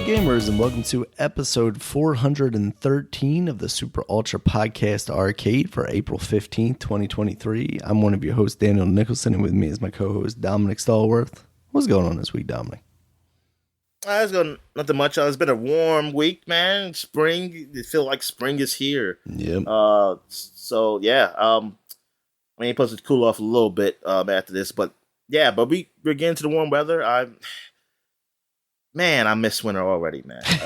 gamers, and welcome to episode 413 of the Super Ultra Podcast Arcade for April 15th, 2023. I'm one of your hosts, Daniel Nicholson, and with me is my co-host, Dominic Stallworth. What's going on this week, Dominic? It's going nothing much. It's been a warm week, man. Spring, it feels like spring is here. Yep. So yeah. I mean, supposed to cool off a little bit after this, but yeah. But we're getting to the warm weather. I miss winter already, man. I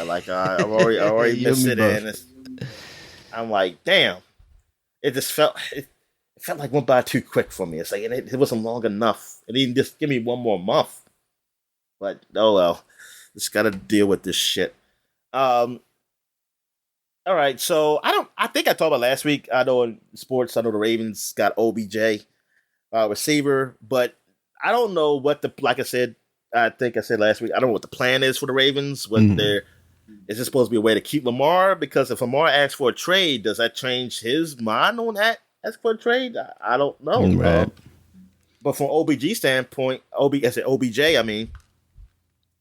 already miss it, and I'm like, damn. It felt like went by too quick for me. It's like it wasn't long enough. It didn't just give me one more month. But oh well. Just got to deal with this shit. All right, so I think I talked about last week. I know in sports, I know the Ravens got OBJ receiver, but I don't know what like I said, I think I said last week, I don't know what the plan is for the Ravens. Is this supposed to be a way to keep Lamar? Because if Lamar asks for a trade, does that change his mind on that? Ask for a trade? I don't know. Right. But from OBJ standpoint, OBJ, I mean,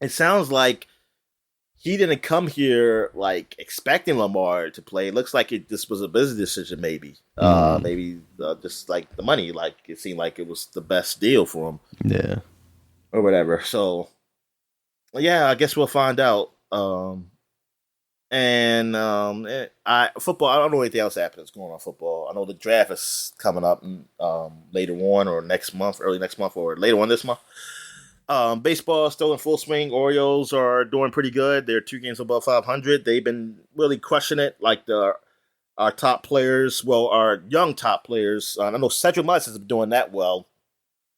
it sounds like he didn't come here like expecting Lamar to play. It looks like this was a business decision, maybe. Maybe just like the money, like it seemed like it was the best deal for him. Yeah. Or whatever. So, yeah, I guess we'll find out. Football, I don't know anything else happens going on football. I know the draft is coming up later on or next month, early next month or later on this month. Baseball is still in full swing. Orioles are doing pretty good. They're 2 games above 500. They've been really crushing it. Like our top players, our young top players. I know Cedric Musk has been doing that well,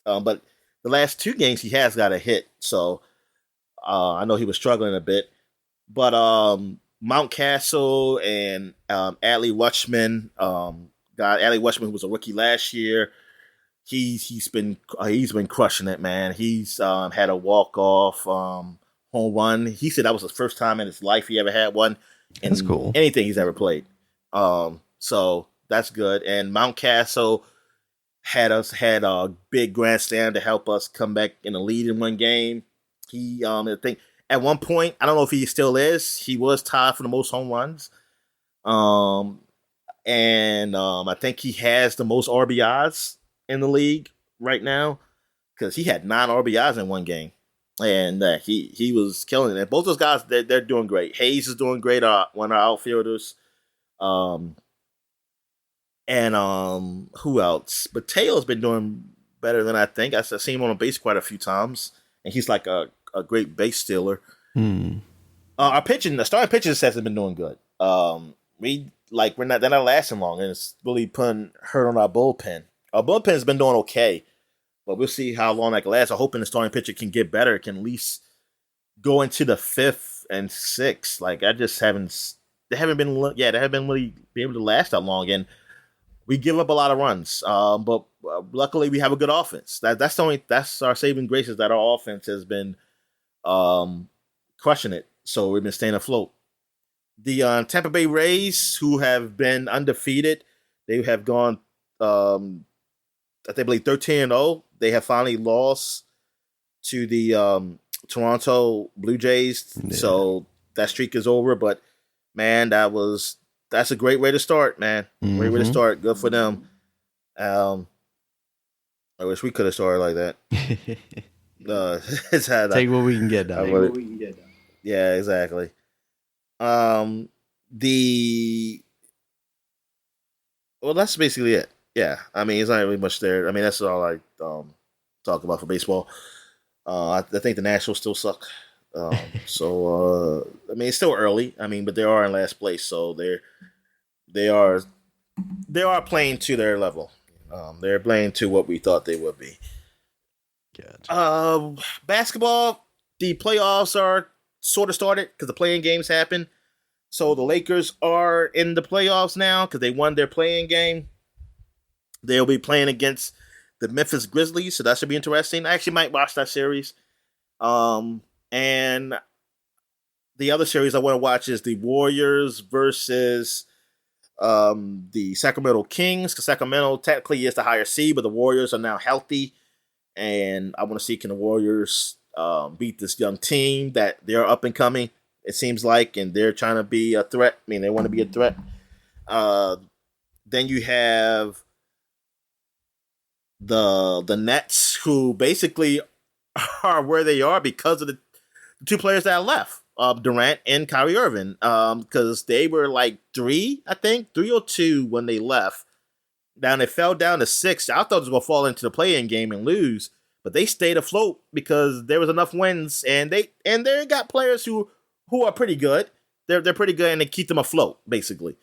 but the last 2 games he has got a hit. So I know he was struggling a bit. But Mountcastle and Adley Rutschman, Adley Rutschman, who was a rookie last year. He's been crushing it, man. He's had a walk-off home run. He said that was the first time in his life he ever had one in That's cool. Anything he's ever played. So that's good. And Mountcastle had a big grand slam to help us come back in the lead in one game. He I think at one point, I don't know if he still is, he was tied for the most home runs. And I think he has the most RBIs in the league right now because he had 9 RBIs in one game, and he was killing it. Both those guys, they're doing great. Hayes is doing great, one of our outfielders. And who else? But Mateo's been doing better than I think. I've seen him on a base quite a few times, and he's like a great base stealer. Our pitching, the starting pitching hasn't been doing good. They're not lasting long, and it's really putting hurt on our bullpen. Our bullpen's been doing okay, but we'll see how long that can last. I'm hoping the starting pitcher can get better, can at least go into the 5th and 6th. Like they haven't been really be able to last that long, and we give up a lot of runs. But luckily we have a good offense. That's our saving grace, is that our offense has been crushing it. So we've been staying afloat. The Tampa Bay Rays, who have been undefeated, they have gone. I believe 13-0. They have finally lost to the Toronto Blue Jays, so that streak is over. But man, that's a great way to start, man. Great way to start. Good for them. I wish we could have started like that. Take what we can get done. Yeah, exactly. That's basically it. Yeah, I mean, it's not really much there. I mean, that's all I talk about for baseball. I think the Nationals still suck. I mean, it's still early. I mean, but they are in last place, so they are playing to their level. They're playing to what we thought they would be. Gotcha. Basketball, the playoffs are sort of started because the play-in games happen. So the Lakers are in the playoffs now because they won their play-in game. They'll be playing against the Memphis Grizzlies, so that should be interesting. I actually might watch that series. And the other series I want to watch is the Warriors versus the Sacramento Kings, because Sacramento technically is the higher seed, but the Warriors are now healthy. And I want to see, can the Warriors beat this young team that they're up and coming? it seems like, and they're trying to be a threat. I mean, they want to be a threat. Then you have the Nets, who basically are where they are because of the two players that left, Durant and Kyrie Irving, because they were like 3 or 2 when they left. Now they fell down to 6. I thought it was going to fall into the play-in game and lose, but they stayed afloat because there was enough wins, and they got players who are pretty good. They're pretty good, and they keep them afloat basically.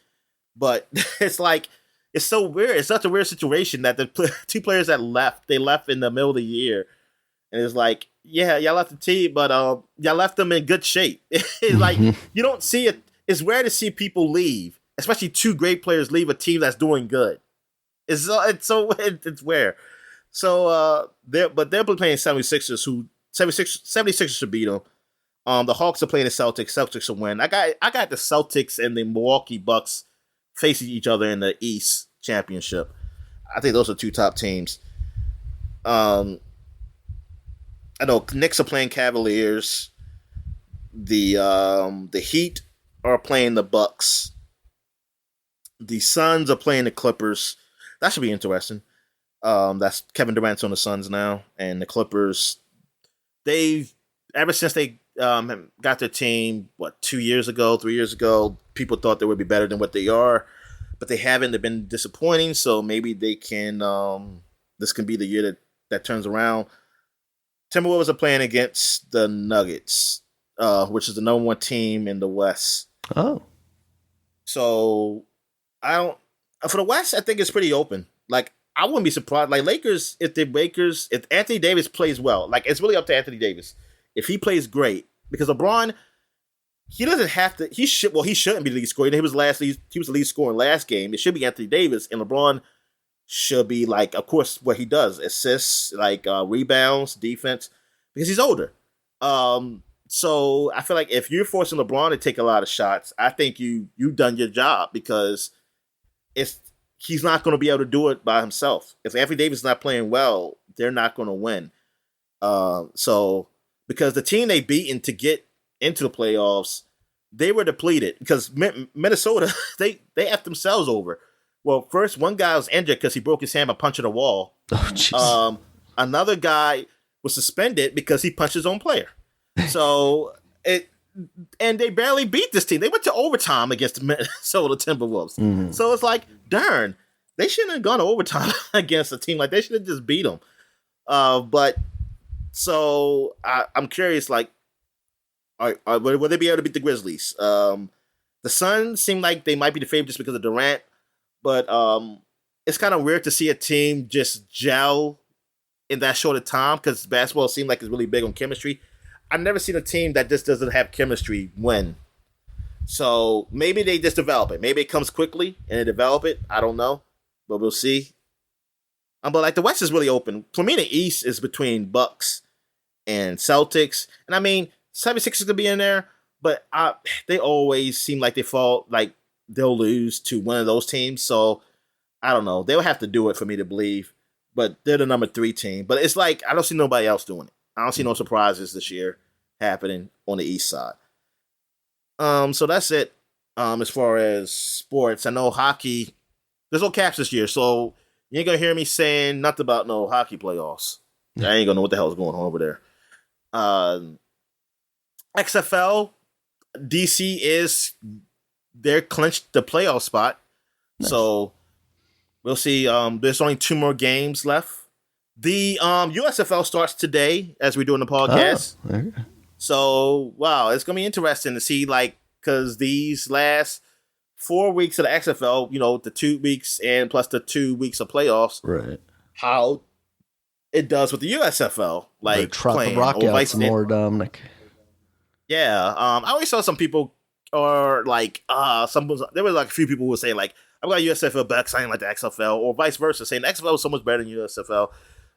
But it's like, it's so weird. It's such a weird situation that the two players that left, they left in the middle of the year. And it's like, yeah, y'all left the team, but y'all left them in good shape. It's like, you don't see it. It's rare to see people leave, especially 2 great players leave a team that's doing good. It's rare. So they're playing 76ers, who 76ers should beat them. The Hawks are playing the Celtics. Celtics will win. I got the Celtics and the Milwaukee Bucks facing each other in the East Championship. I think those are 2 top teams. I know Knicks are playing Cavaliers. The Heat are playing the Bucks. The Suns are playing the Clippers. That should be interesting. That's Kevin Durant's on the Suns now, and the Clippers. They've ever since they got their team, 2 years ago, 3 years ago, people thought they would be better than what they are, but they haven't. They've been disappointing, so maybe they can. This can be the year that turns around. Timberwolves are playing against the Nuggets, which is the number 1 team in the West. Oh, so for the West, I think it's pretty open. Like, I wouldn't be surprised. Like, Lakers, if Anthony Davis plays well, like, it's really up to Anthony Davis. If he plays great, because LeBron, he doesn't have to. He shouldn't be the lead scorer. He was the lead scorer in last game. It should be Anthony Davis, and LeBron should be, like, of course, what he does: assists, like rebounds, defense, because he's older. So I feel like if you're forcing LeBron to take a lot of shots, I think you've done your job, because he's not going to be able to do it by himself. If Anthony Davis is not playing well, they're not going to win. So because the team they beaten to get into the playoffs, they were depleted, because Minnesota they effed themselves over. Well, first one guy was injured because he broke his hand by punching a wall. Oh, another guy was suspended because he punched his own player. So and they barely beat this team. They went to overtime against the Minnesota Timberwolves. Mm-hmm. So it's like, darn, they shouldn't have gone to overtime against a team. Like, they should have just beat them. But so I'm curious, like, will they be able to beat the Grizzlies? The Suns seem like they might be the favorite just because of Durant, but it's kind of weird to see a team just gel in that short of time, because basketball seems like it's really big on chemistry. I've never seen a team that just doesn't have chemistry win. So maybe they just develop it. Maybe it comes quickly and they develop it. I don't know, but we'll see. But like, the West is really open. For me, the East is between Bucks and Celtics. And I mean, 76ers could be in there, but they always seem like they'll lose to one of those teams. So I don't know. They'll have to do it for me to believe. But they're the number 3 team. But it's like, I don't see nobody else doing it. I don't see no surprises this year happening on the East side. So that's it. As far as sports, I know hockey, there's no caps this year, so you ain't gonna hear me saying nothing about no hockey playoffs. I ain't gonna know what the hell is going on over there. XFL, DC they're clinched the playoff spot. Nice. So we'll see. There's only 2 more games left. The USFL starts today as we're doing the podcast. Oh, okay. So, wow, it's going to be interesting to see, like, because these last 4 weeks of the XFL, the 2 weeks and plus the 2 weeks of playoffs, right? How it does with the USFL, like, playing the Rockouts more, Dominic. Yeah, I always saw some people, or like, there were like a few people who were saying, like, I've got USFL back, signing like the XFL, or vice versa, saying the XFL was so much better than USFL.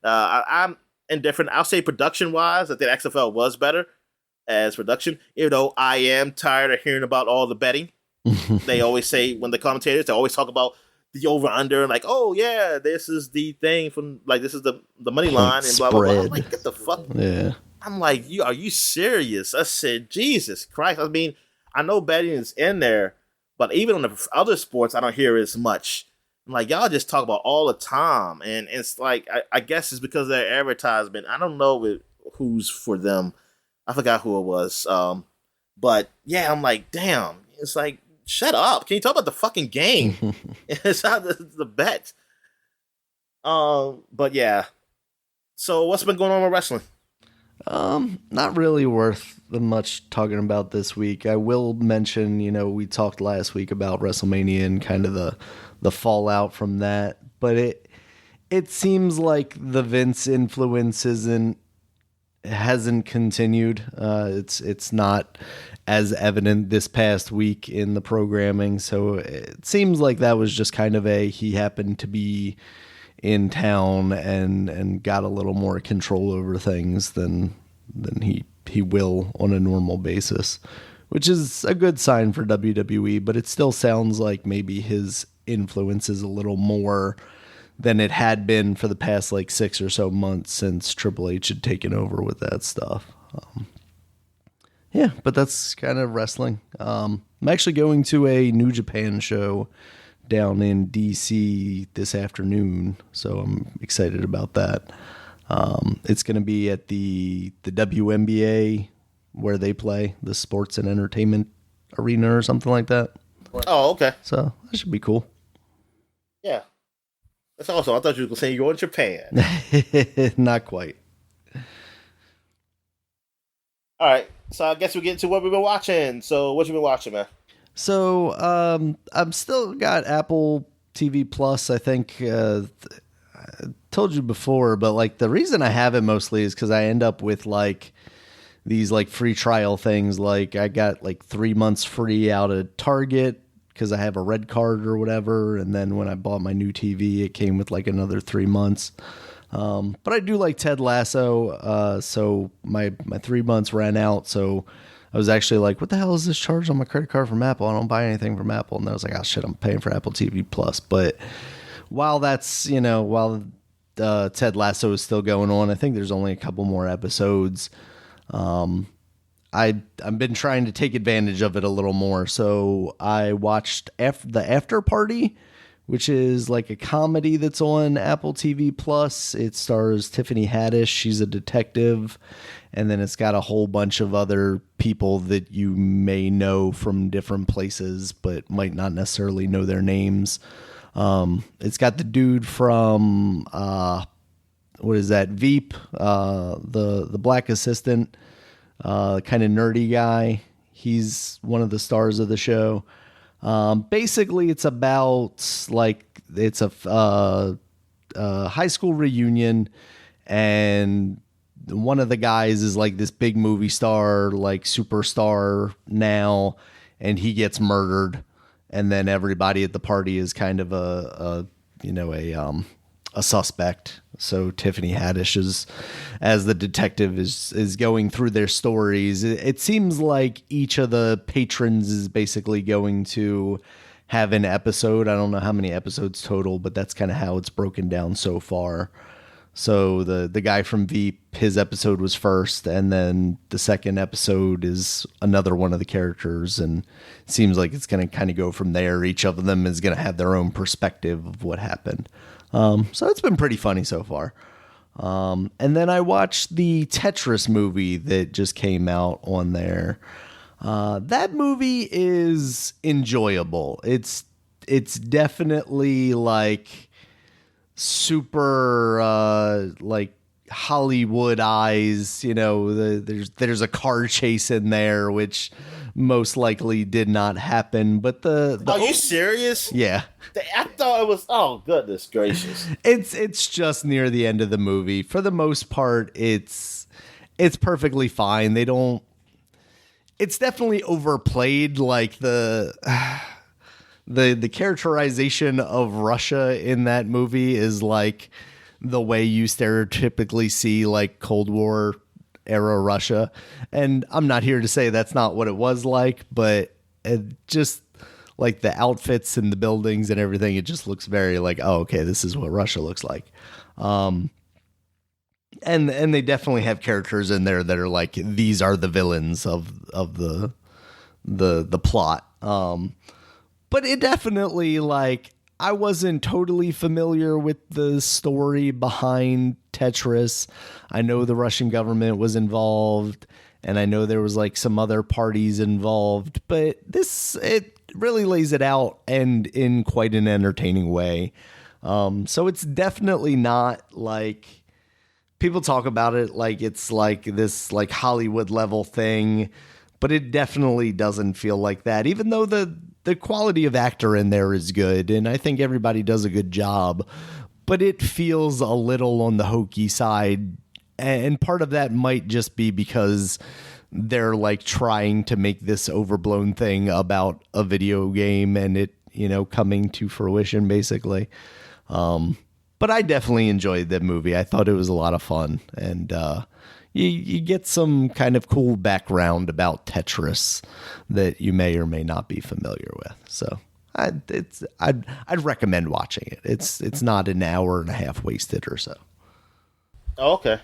I'm indifferent. I'll say production-wise, I think XFL was better as production, even though I am tired of hearing about all the betting. They always say, when the commentators, they always talk about the over-under, and like, oh, yeah, this is the thing from, like, this is the money line, and blah, blah, blah. I'm like, get the fuck. Yeah. I'm like, are you serious? I said, Jesus Christ. I mean, I know betting is in there, but even on the other sports, I don't hear as much. I'm like, y'all just talk about all the time. And it's like, I guess it's because of their advertisement. I don't know who's for them. I forgot who it was. But yeah, I'm like, damn. It's like, shut up. Can you talk about the fucking game? It's not the bet. But yeah. So what's been going on with wrestling? Not really worth much talking about this week. I will mention, we talked last week about WrestleMania and kind of the fallout from that, but it seems like the Vince influence hasn't continued. It's not as evident this past week in the programming, so it seems like that was just kind of he happened to be in town and got a little more control over things than he will on a normal basis, which is a good sign for WWE, but it still sounds like maybe his influence is a little more than it had been for the past 6 or so months since Triple H had taken over with that stuff. Yeah, but that's kind of wrestling. I'm actually going to a New Japan show down in DC this afternoon, so I'm excited about that. It's going to be at the WNBA where they play, the Sports and Entertainment Arena or something like that. Oh, okay. So that should be cool. Yeah. That's awesome. I thought you were going to say you're going to Japan. Not quite. All right. So I guess we get into what we've been watching. So what you been watching, man? So I'm still got Apple TV Plus. I think I told you before, but the reason I have it mostly is because I end up with these free trial things. I got 3 months free out of Target because I have a red card or whatever, and then when I bought my new TV, it came with another 3 months. But I do like Ted Lasso, so my 3 months ran out, so I was actually like, what the hell is this charge on my credit card from Apple? I don't buy anything from Apple. And I was like, oh shit, I'm paying for Apple TV Plus. But while that's, while Ted Lasso is still going on, I think there's only a couple more episodes. I've been trying to take advantage of it a little more. So I watched the After Party, which is a comedy that's on Apple TV Plus. It stars Tiffany Haddish. She's a detective. And then it's got a whole bunch of other people that you may know from different places, but might not necessarily know their names. It's got the dude from, what is that? Veep, the black assistant, kind of nerdy guy. He's one of the stars of the show. Basically it's about it's a high school reunion, and one of the guys is this big movie star, superstar now, and he gets murdered. And then everybody at the party is kind of a suspect. So Tiffany Haddish as the detective is going through their stories. It seems like each of the patrons is basically going to have an episode. I don't know how many episodes total, but that's kind of how it's broken down so far. So the guy from Veep, his episode was first, and then the second episode is another one of the characters, and it seems like it's going to kind of go from there. Each of them is going to have their own perspective of what happened. So it's been pretty funny so far. And then I watched the Tetris movie that just came out on there. That movie is enjoyable. It's definitely super Hollywood eyes, there's a car chase in there, which most likely did not happen. But are you serious? Yeah. I thought it was, oh goodness gracious. It's just near the end of the movie. For the most part, it's perfectly fine. It's definitely overplayed, the characterization of Russia in that movie is the way you stereotypically see Cold War era Russia. And I'm not here to say that's not what it was but it just the outfits and the buildings and everything, it just looks very oh, okay, this is what Russia looks like. And they definitely have characters in there that are like, these are the villains of the plot. But it definitely, like, I wasn't totally familiar with the story behind Tetris. I know the Russian government was involved, and I know there was like some other parties involved, but it really lays it out and in quite an entertaining way. So it's definitely not like, people talk about it like it's like this like Hollywood level thing, but it definitely doesn't feel like that, even though the quality of actor in there is good, and I think everybody does a good job, but it feels a little on the hokey side. And part of that might just be because they're like trying to make this overblown thing about a video game and it, coming to fruition basically. But I definitely enjoyed the movie. I thought it was a lot of fun, and you get some kind of cool background about Tetris that you may or may not be familiar with. So I'd recommend watching it. It's not an hour and a half wasted or so. Oh, okay.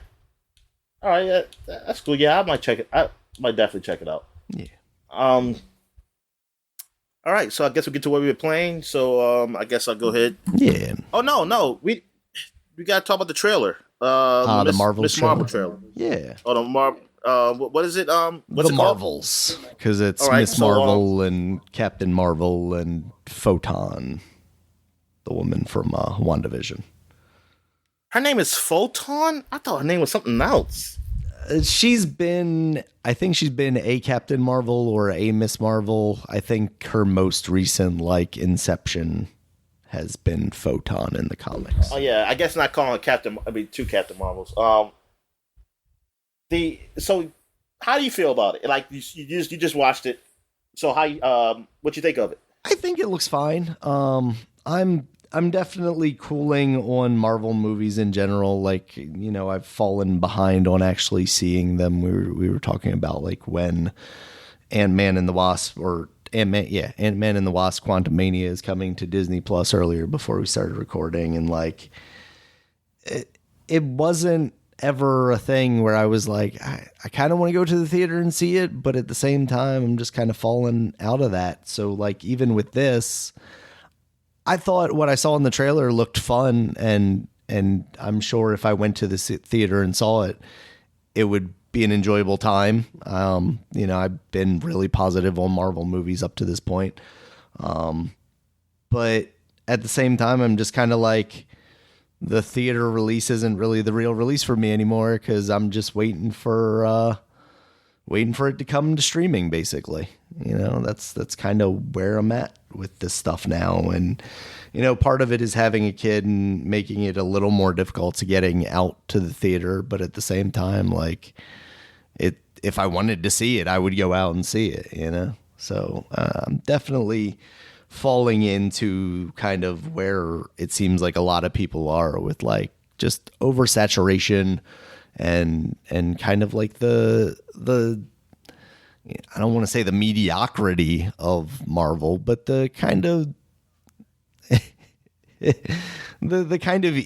All right, yeah, that's cool. Yeah, I might check it. I might definitely check it out. Yeah. All right, so I guess we get to where we were playing. So I guess I'll go ahead. Yeah. Oh no, we gotta talk about the trailer. The Marvel Miss Marvel trailer. Yeah. Oh, the Marvel. What is it? What's the it Marvels, because it's right, Miss Marvel and Captain Marvel and Photon, the woman from WandaVision. Her name is Photon? I thought her name was something else. I think she's been a Captain Marvel or a Miss Marvel. I think her most recent, like, Inception has been Photon in the comics. Oh, yeah. I guess not calling it two Captain Marvels. So how do you feel about it? Like, you just watched it. So what you think of it? I think it looks fine. I'm definitely cooling on Marvel movies in general. Like, I've fallen behind on actually seeing them. We were talking about like when Ant-Man and the Wasp Ant-Man and the Wasp Quantumania is coming to Disney Plus earlier before we started recording, and like it wasn't ever a thing where I was like, I kind of want to go to the theater and see it, but at the same time I'm just kind of falling out of that. So like even with this, I thought what I saw in the trailer looked fun, and I'm sure if I went to the theater and saw it, it would be an enjoyable time. I've been really positive on Marvel movies up to this point. But at the same time, I'm just kind of like, the theater release isn't really the real release for me anymore, because I'm just waiting for it to come to streaming, basically. That's kind of where I'm at with this stuff now. And, part of it is having a kid and making it a little more difficult to getting out to the theater. But at the same time, like, if I wanted to see it, I would go out and see it, So I'm definitely falling into kind of where it seems like a lot of people are with like just oversaturation and kind of like the I don't want to say the mediocrity of Marvel, but the kind of the kind of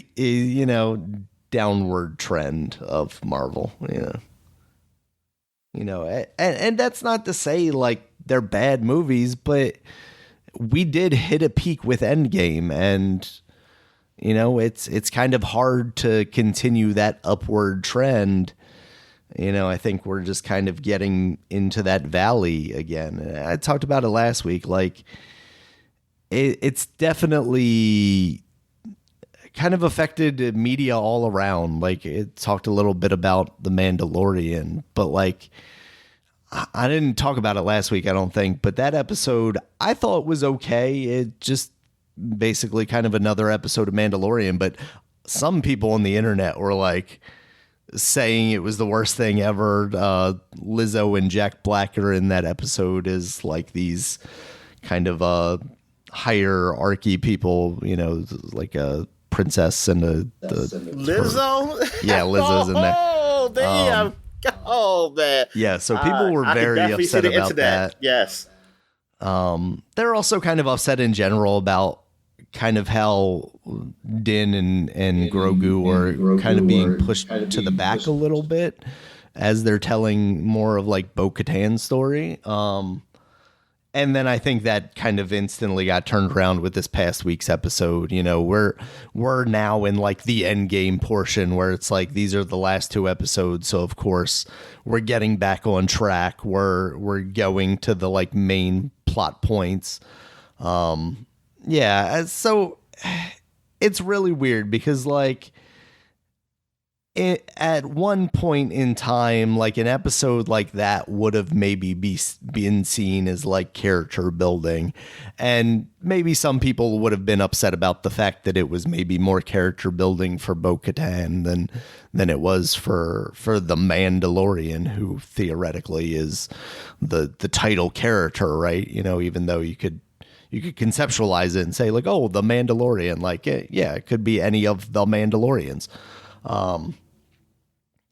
downward trend of Marvel, and that's not to say like they're bad movies, but we did hit a peak with Endgame, and it's kind of hard to continue that upward trend. I think we're just kind of getting into that valley again. I talked about it last week. Like, it's definitely kind of affected media all around. Like, it talked a little bit about The Mandalorian, but like, I didn't talk about it last week, I don't think, but that episode I thought was okay. It just basically kind of another episode of Mandalorian, but some people on the internet were like saying it was the worst thing ever. Lizzo and Jack Black are in that episode as like these kind of hierarchy people, like a princess and Lizzo? Yeah, Lizzo's in there. Oh, damn. Oh, man. Yeah, so people were very upset about that. Yes. They're also kind of upset in general about kind of how Din and Grogu are kind of being pushed to the back a little bit as they're telling more of like Bo-Katan's story. And then I think that kind of instantly got turned around with this past week's episode. You know, we're now in like the end game portion where it's like these are the last 2 episodes, so of course we're getting back on track. We're going to the like main plot points. Yeah, so it's really weird because like at one point in time, like an episode like that would have maybe been seen as like character building, and maybe some people would have been upset about the fact that it was maybe more character building for Bo-Katan than it was for the Mandalorian, who theoretically is the title character, right? You know, even though you could conceptualize it and say like, oh, the Mandalorian, like yeah, it could be any of the Mandalorians.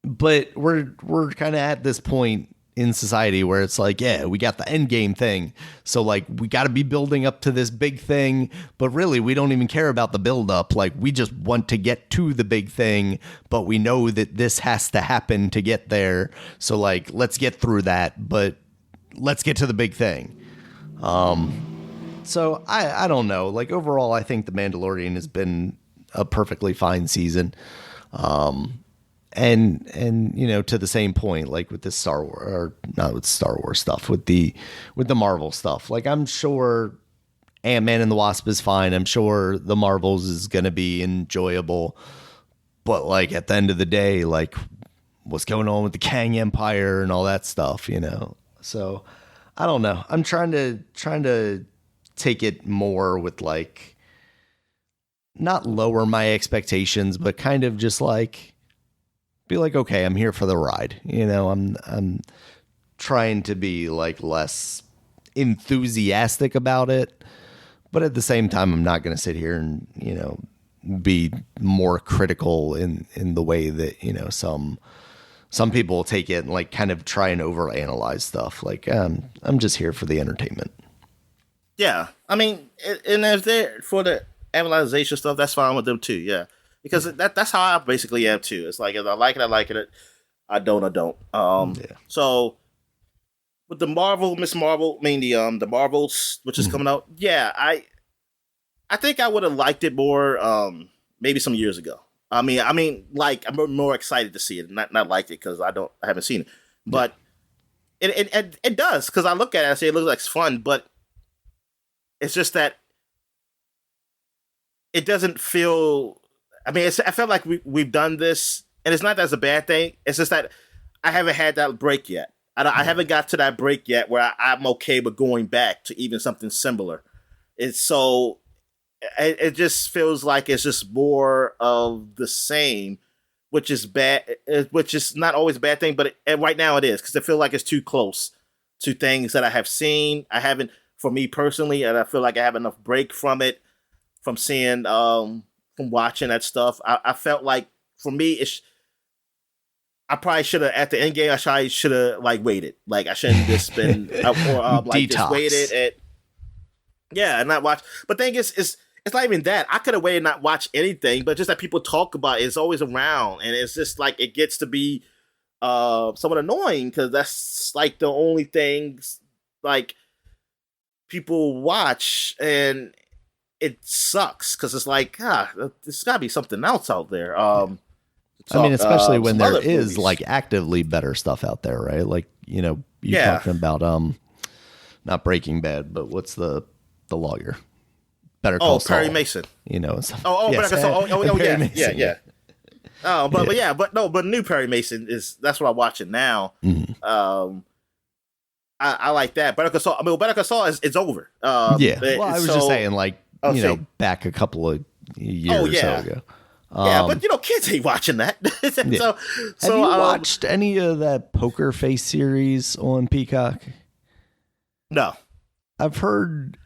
But we're kind of at this point in society where it's like, yeah, we got the end game thing. So like we got to be building up to this big thing, but really we don't even care about the build up. Like we just want to get to the big thing, but we know that this has to happen to get there. So like, let's get through that, but let's get to the big thing. So I don't know. Like overall, I think The Mandalorian has been a perfectly fine season. And you know, to the same point, like with this Star Wars, or not with Star Wars stuff, with the Marvel stuff, like I'm sure Ant-Man and the Wasp is fine. I'm sure the Marvels is going to be enjoyable. But like at the end of the day, like what's going on with the Kang Empire and all that stuff, you know? So I don't know. I'm trying to take it more with like, not lower my expectations, but kind of just like, be like, okay, I'm here for the ride. You know, I'm trying to be like less enthusiastic about it, but at the same time, I'm not going to sit here and, you know, be more critical in the way that, you know, some people take it and like kind of try and overanalyze stuff. Like, I'm just here for the entertainment. Yeah. I mean, and if they're for the analyzation stuff, that's fine with them too. Yeah. Because that's how I basically am too. It's like if I like it, I like it. I don't, I don't. Yeah. So with the Miss Marvel, I mean the Marvels, which is coming out. Yeah, I think I would have liked it more. Maybe some years ago. I mean, like I'm more excited to see it, not liked it because I haven't seen it, but it does because I look at it and I say it looks like it's fun, but it's just that it doesn't feel. I mean, I felt like we've done this, and it's not that's a bad thing. It's just that I haven't had that break yet. I haven't got to that break yet where I'm okay with going back to even something similar. It's so it just feels like it's just more of the same, which is bad. Which is not always a bad thing, but right now it is because I feel like it's too close to things that I have seen. I haven't, for me personally, and I feel like I have enough break from it, from seeing. From watching that stuff, I felt like for me, I probably should have at the end game. I should have like waited. Like I shouldn't just been like just waited and not watch. But thing is, it's not even that. I could have waited and not watch anything, but just that people talk about it, it's always around, and it's just like it gets to be somewhat annoying because that's like the only things like people watch and. It sucks because it's like, there's got to be something else out there. I mean, especially when there is like actively better stuff out there, right? Like, you know, you're talking about not Breaking Bad, but what's the lawyer? Better Call Saul. Perry Mason. You know, and stuff. Better Call Saul. Yeah. But new Perry Mason that's what I'm watching now. Mm-hmm. I like that. Better Call Saul. I mean, Better Call Saul is over. Well, I was just saying, like. You know, back a couple of years or so ago. But you know, kids ain't watching that. So, have you watched any of that Poker Face series on Peacock? No, I've heard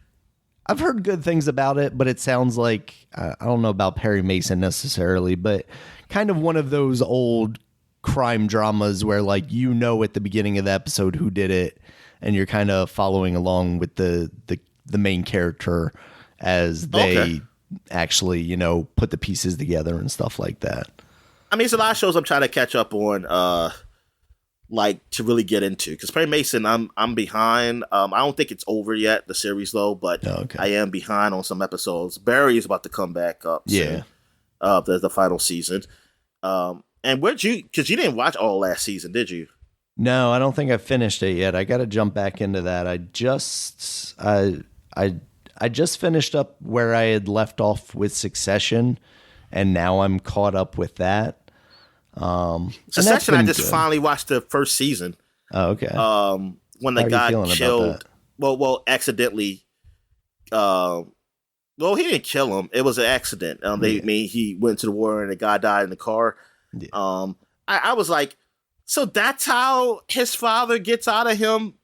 good things about it, but it sounds like I don't know about Perry Mason necessarily, but kind of one of those old crime dramas where, like, you know, at the beginning of the episode who did it, and you're kind of following along with the main character as they actually, you know, put the pieces together and stuff like that. I mean, it's a lot of shows I'm trying to catch up on, like to really get into. Because Perry Mason, I'm behind. I don't think it's over yet, the series though, but I am behind on some episodes. Barry is about to come back up soon. The final season. And where'd you? Because you didn't watch all last season, did you? No, I don't think I finished it yet. I got to jump back into that. I just finished up where I had left off with Succession, and now I'm caught up with that. Succession, I just finally watched the first season. Oh, okay. When the guy killed, well, accidentally. Well, he didn't kill him. It was an accident. He went to the war and the guy died in the car. Yeah. I was like, so that's how his father gets out of him.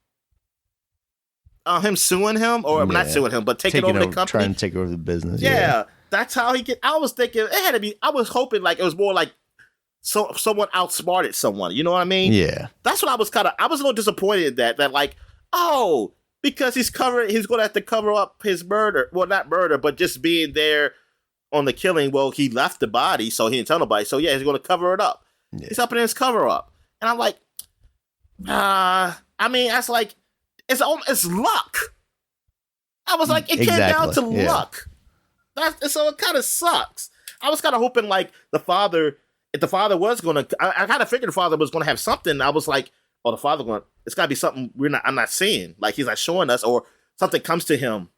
Him suing him, or not suing him, but taking over the company, trying to take over the business. Yeah, that's how he get. I was thinking it had to be. I was hoping like it was more like someone outsmarted someone. You know what I mean? Yeah. That's what I was I was a little disappointed that like, oh, because he's going to have to cover up his murder. Well, not murder, but just being there on the killing. Well, he left the body, so he didn't tell nobody. So yeah, he's going to cover it up. Yeah. He's helping his cover up. And I'm like, I mean, that's like, it's luck. I was like, it came down to luck. So it kind of sucks. I was kind of hoping like if the father was going to, I kind of figured the father was going to have something. I was like, oh, it's got to be something I'm not seeing. Like he's not showing us, or something comes to him.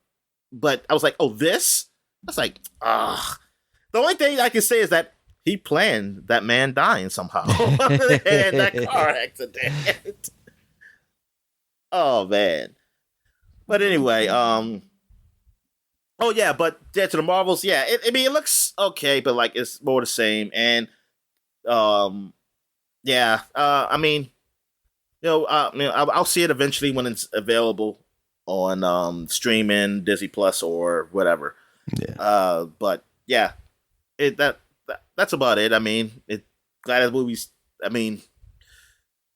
But I was like, oh, this? I was like, the only thing I can say is that he planned that man dying somehow in that car accident. Oh man. But anyway, but Dead to the Marvels, yeah. It looks okay, but like it's more the same. And I mean, I'll see it eventually when it's available on streaming, Disney Plus or whatever. Yeah. But yeah, that's about it. I mean, glad the movies. I mean,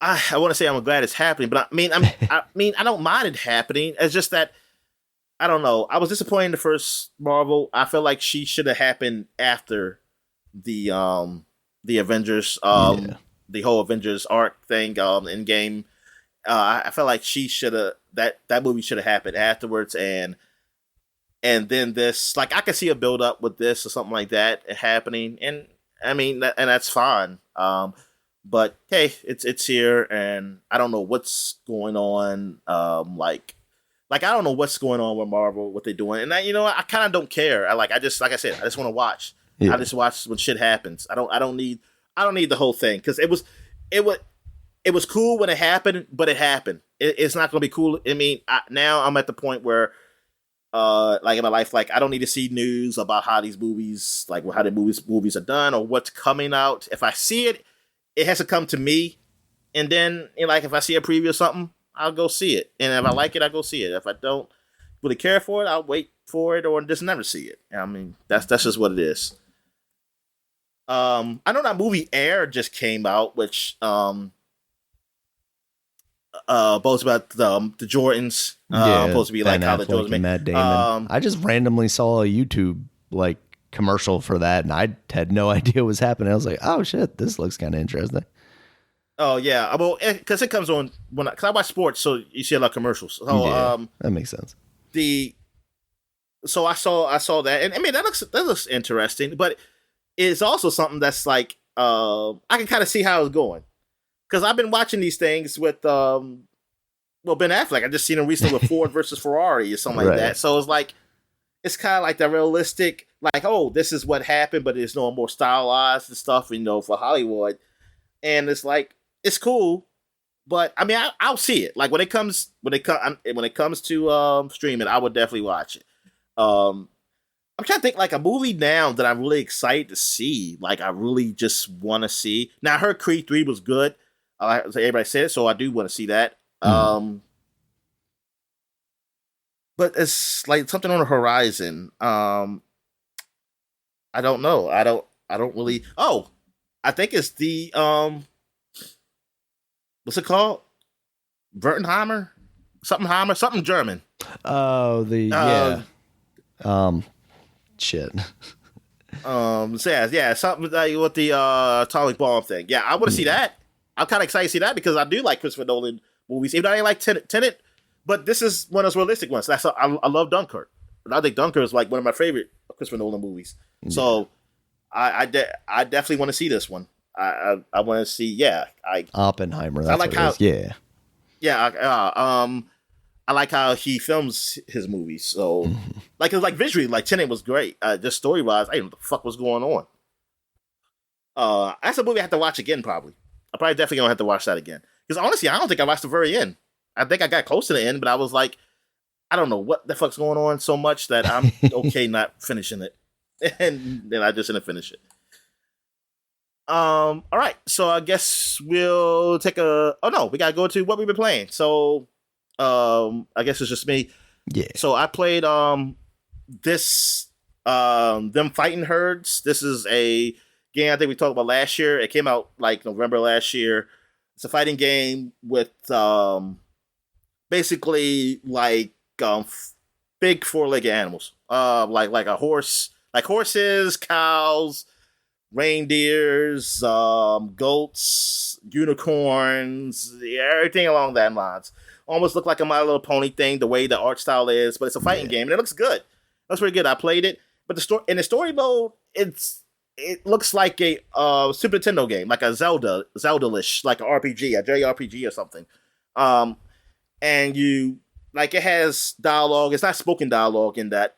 I want to say I'm glad it's happening, but I don't mind it happening. It's just that I don't know. I was disappointed in the first Marvel. I feel like she should have happened after the Avengers, the whole Avengers arc thing, Endgame. I felt like she should have that movie should have happened afterwards, and then this, like, I could see a build up with this or something like that happening, and I mean, and that's fine. But hey, it's here, and I don't know what's going on. Like I don't know what's going on with Marvel, what they're doing, and I kind of don't care. Like I just want to watch. Yeah. I just watch when shit happens. I don't need the whole thing, because it was cool when it happened, but it happened. It's not going to be cool. I mean, now I'm at the point where, like in my life, like I don't need to see news about how these movies, like how the movies are done or what's coming out. If I see it, it has to come to me, and then like if I see a preview or something, I'll go see it, and if I like it, I'll go see it. If I don't really care for it, I'll wait for it or just never see it. I mean, that's just what it is. I know that movie Air just came out, which boasts about the Jordans. Supposed to be like how the Jordans made. Matt Damon. I just randomly saw a YouTube like commercial for that, and I had no idea what was happening. I was like, oh shit, this looks kind of interesting. Oh yeah, well, because it comes on because I watch sports, so you see a lot of commercials. So that makes sense. So I saw that, and I mean that looks interesting, but it's also something that's like I can kind of see how it's going, because I've been watching these things with Ben Affleck. I just seen him recently with Ford versus Ferrari or something like that. So it's like it's kind of like that realistic, like, oh, this is what happened, but it's no more stylized and stuff, for Hollywood, and it's like it's cool. But I mean, I'll see it. Like when it comes to streaming, I would definitely watch it. I'm trying to think like a movie now that I'm really excited to see. Like I really just want to see. Now I heard Creed 3 was good. Everybody said it, so I do want to see that. But it's like something on the horizon. I don't know. I don't really. Oh, I think it's the what's it called? Wertenheimer? Something German. Oh, shit. So yeah, something like with the atomic bomb thing. Yeah, I want to see that. I'm kind of excited to see that because I do like Christopher Nolan movies. Even though I ain't like Tenet, but this is one of those realistic ones. I love Dunkirk. And I think Dunkirk is like one of my favorite Christopher Nolan movies. Yeah. So I definitely want to see this one. I want to see. Oppenheimer. That's I like how. Yeah. I like how he films his movies. So, like visually, like Tenet was great. Just story wise, I didn't know what the fuck was going on. That's a movie I have to watch again. Probably, I probably definitely gonna have to watch that again. Because honestly, I don't think I watched the very end. I think I got close to the end, but I was like, I don't know what the fuck's going on so much that I'm okay not finishing it, and then I just didn't finish it. All right, so I guess we'll take a. Oh no, we gotta go to what we've been playing. So. I guess it's just me. Yeah. So I played this them fighting herds. This is a game I think we talked about last year. It came out like November last year. It's a fighting game with basically like big four-legged animals. Like a horse, like horses, cows, reindeers, goats, unicorns, everything along that lines. Almost look like a My Little Pony thing, the way the art style is, but it's a fighting game and it looks good. It looks pretty good. I played it, but the story mode, it looks like a Super Nintendo game, like a Zelda-ish, like an RPG, a JRPG or something. And you like it has dialogue. It's not spoken dialogue in that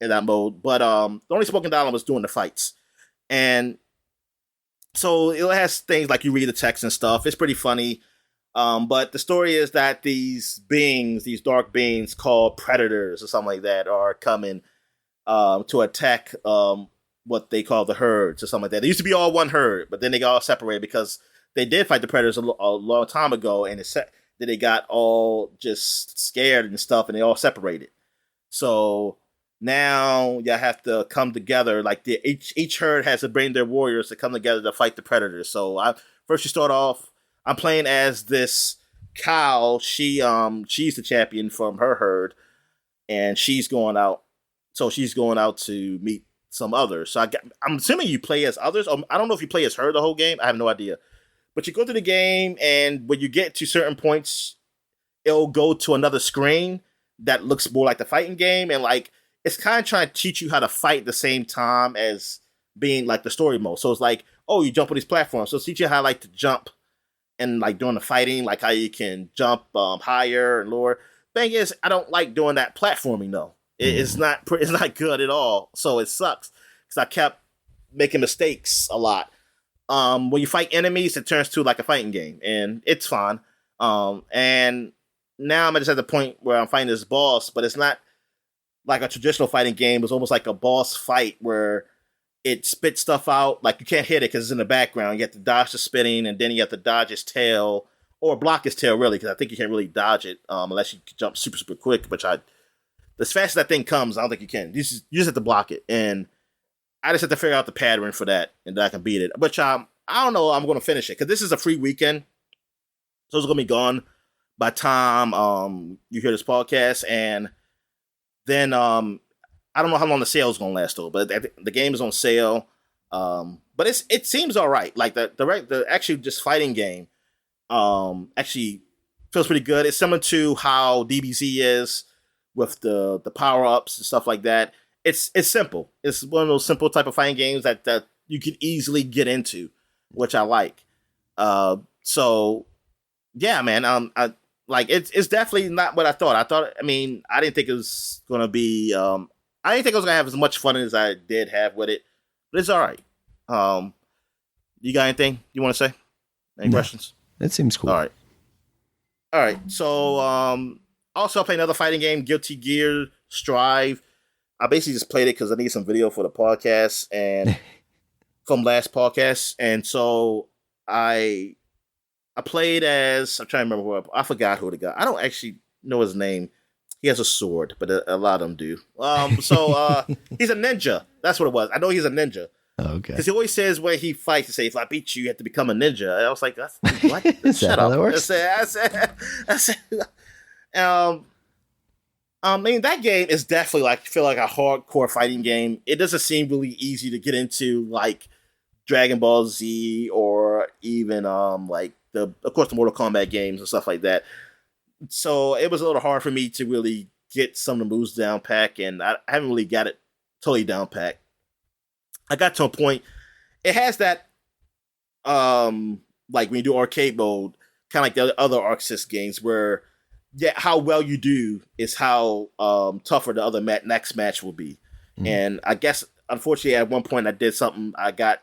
mode, but the only spoken dialogue was during the fights, and so it has things like you read the text and stuff. It's pretty funny. But the story is that these dark beings called predators or something like that, are coming to attack what they call the herds or something like that. They used to be all one herd, but then they got all separated because they did fight the predators a long time ago, and then they got all just scared and stuff, and they all separated. So now you have to come together. Like each herd has to bring their warriors to come together to fight the predators. So first you start off. I'm playing as this cow. She's the champion from her herd, and she's going out. So she's going out to meet some others. So I'm assuming you play as others. I don't know if you play as her the whole game. I have no idea. But you go through the game, and when you get to certain points, it'll go to another screen that looks more like the fighting game, and like it's kind of trying to teach you how to fight at the same time as being like the story mode. So it's like, oh, you jump on these platforms. So it's teach you how like to jump. And like doing the fighting, like how you can jump higher and lower. Thing is, I don't like doing that platforming though. It's not good at all. So it sucks because I kept making mistakes a lot. When you fight enemies, it turns to like a fighting game, and it's fun. And now I'm just at the point where I'm fighting this boss, but it's not like a traditional fighting game. It's almost like a boss fight where it spits stuff out, like you can't hit it because it's in the background. You have to dodge the spitting, and then you have to dodge his tail, or block his tail, really, because I think you can't really dodge it unless you jump super, super quick, which as fast as that thing comes, I don't think you can. You just have to block it, and I just have to figure out the pattern for that, and then I can beat it. But I don't know I'm going to finish it, because this is a free weekend, so it's going to be gone by the time you hear this podcast, and then I don't know how long the sale is going to last though, but the game is on sale. But it seems all right. Like the actually just fighting game actually feels pretty good. It's similar to how DBZ is with the power ups and stuff like that. It's simple. It's one of those simple type of fighting games that you can easily get into, which I like. So yeah, man. I like it's definitely not what I thought. I didn't think it was going to be. I didn't think I was going to have as much fun as I did have with it, but it's all right. You got anything you want to say? Any questions? It seems cool. All right. So, also I played another fighting game, Guilty Gear Strive. I basically just played it because I need some video for the podcast and from last podcast. And so I played as, I'm trying to remember I forgot who the guy. I don't actually know his name. He has a sword, but a lot of them do. So he's a ninja. That's what it was. I know he's a ninja. Okay. Because he always says when he fights, he say, if I beat you, you have to become a ninja. And I was like, that's what? Shut up. That works? I said, I mean, that game is definitely like feel like a hardcore fighting game. It doesn't seem really easy to get into, like Dragon Ball Z or even like of course the Mortal Kombat games and stuff like that. So it was a little hard for me to really get some of the moves down pack, and I haven't really got it totally down pack. I got to a point. It has that like when you do arcade mode, kind of like the other Arc Sys games where how well you do is how tougher the other next match will be. And I guess unfortunately at one point I did something. I got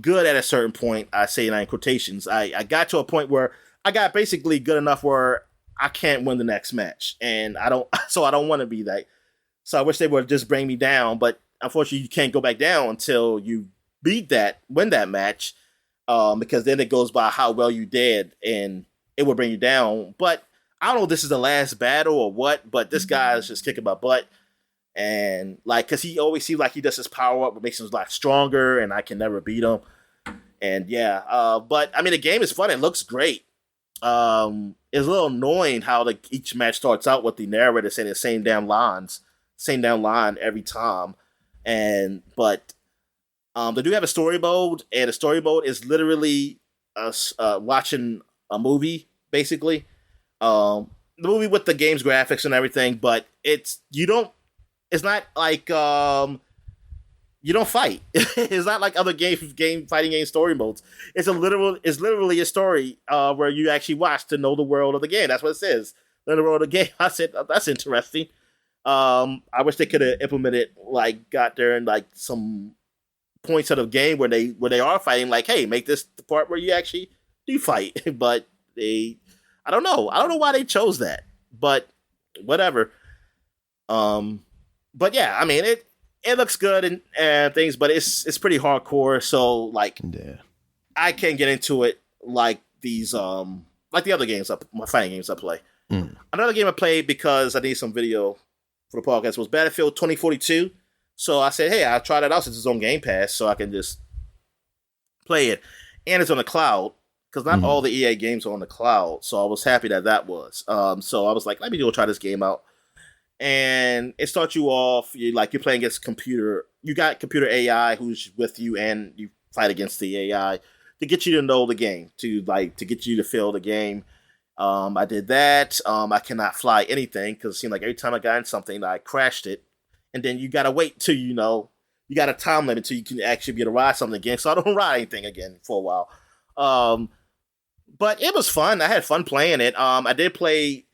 good at a certain point. I say that in quotations. I got to a point where I got basically good enough where I can't win the next match, and I don't. So I don't want to be that. So I wish they would just bring me down, but unfortunately you can't go back down until you win that match, because then it goes by how well you did, and it will bring you down. But I don't know if this is the last battle or what, but this guy is just kicking my butt. And like, cause he always seems like he does his power up, but makes him a lot stronger, and I can never beat him. And yeah, but I mean, the game is fun. It looks great. It's a little annoying how each match starts out with the narrator saying the same damn line every time. But they do have a story mode, and the story mode is literally us watching a movie, basically. The movie with the game's graphics and everything, but it's not like you don't fight. It's not like other fighting game story modes. It's literally a story where you actually watch to know the world of the game. That's what it says. Learn the world of the game. I said, oh, that's interesting. I wish they could have implemented, like, got there and like some points of the game where they are fighting, like, hey, make this the part where you actually do fight. But I don't know why they chose that, but whatever. But yeah, I mean, it looks good and things, but it's pretty hardcore. So like, yeah. I can't get into it like these like the other games, my fighting games I play. Another game I played because I need some video for the podcast was Battlefield 2042. So I said, hey, I'll try that out since it's on Game Pass, so I can just play it, and it's on the cloud because not all the EA games are on the cloud. So I was happy that was. So I was like, let me go try this game out. And it starts you off, you're playing against computer. You got computer AI who's with you, and you fight against the AI to get you to know the game, to get you to feel the game. I did that. I cannot fly anything because it seemed like every time I got in something, I crashed it. And then you gotta wait till you got a time limit till you can actually be able to ride something again. So I don't ride anything again for a while. But it was fun. I had fun playing it. I did play.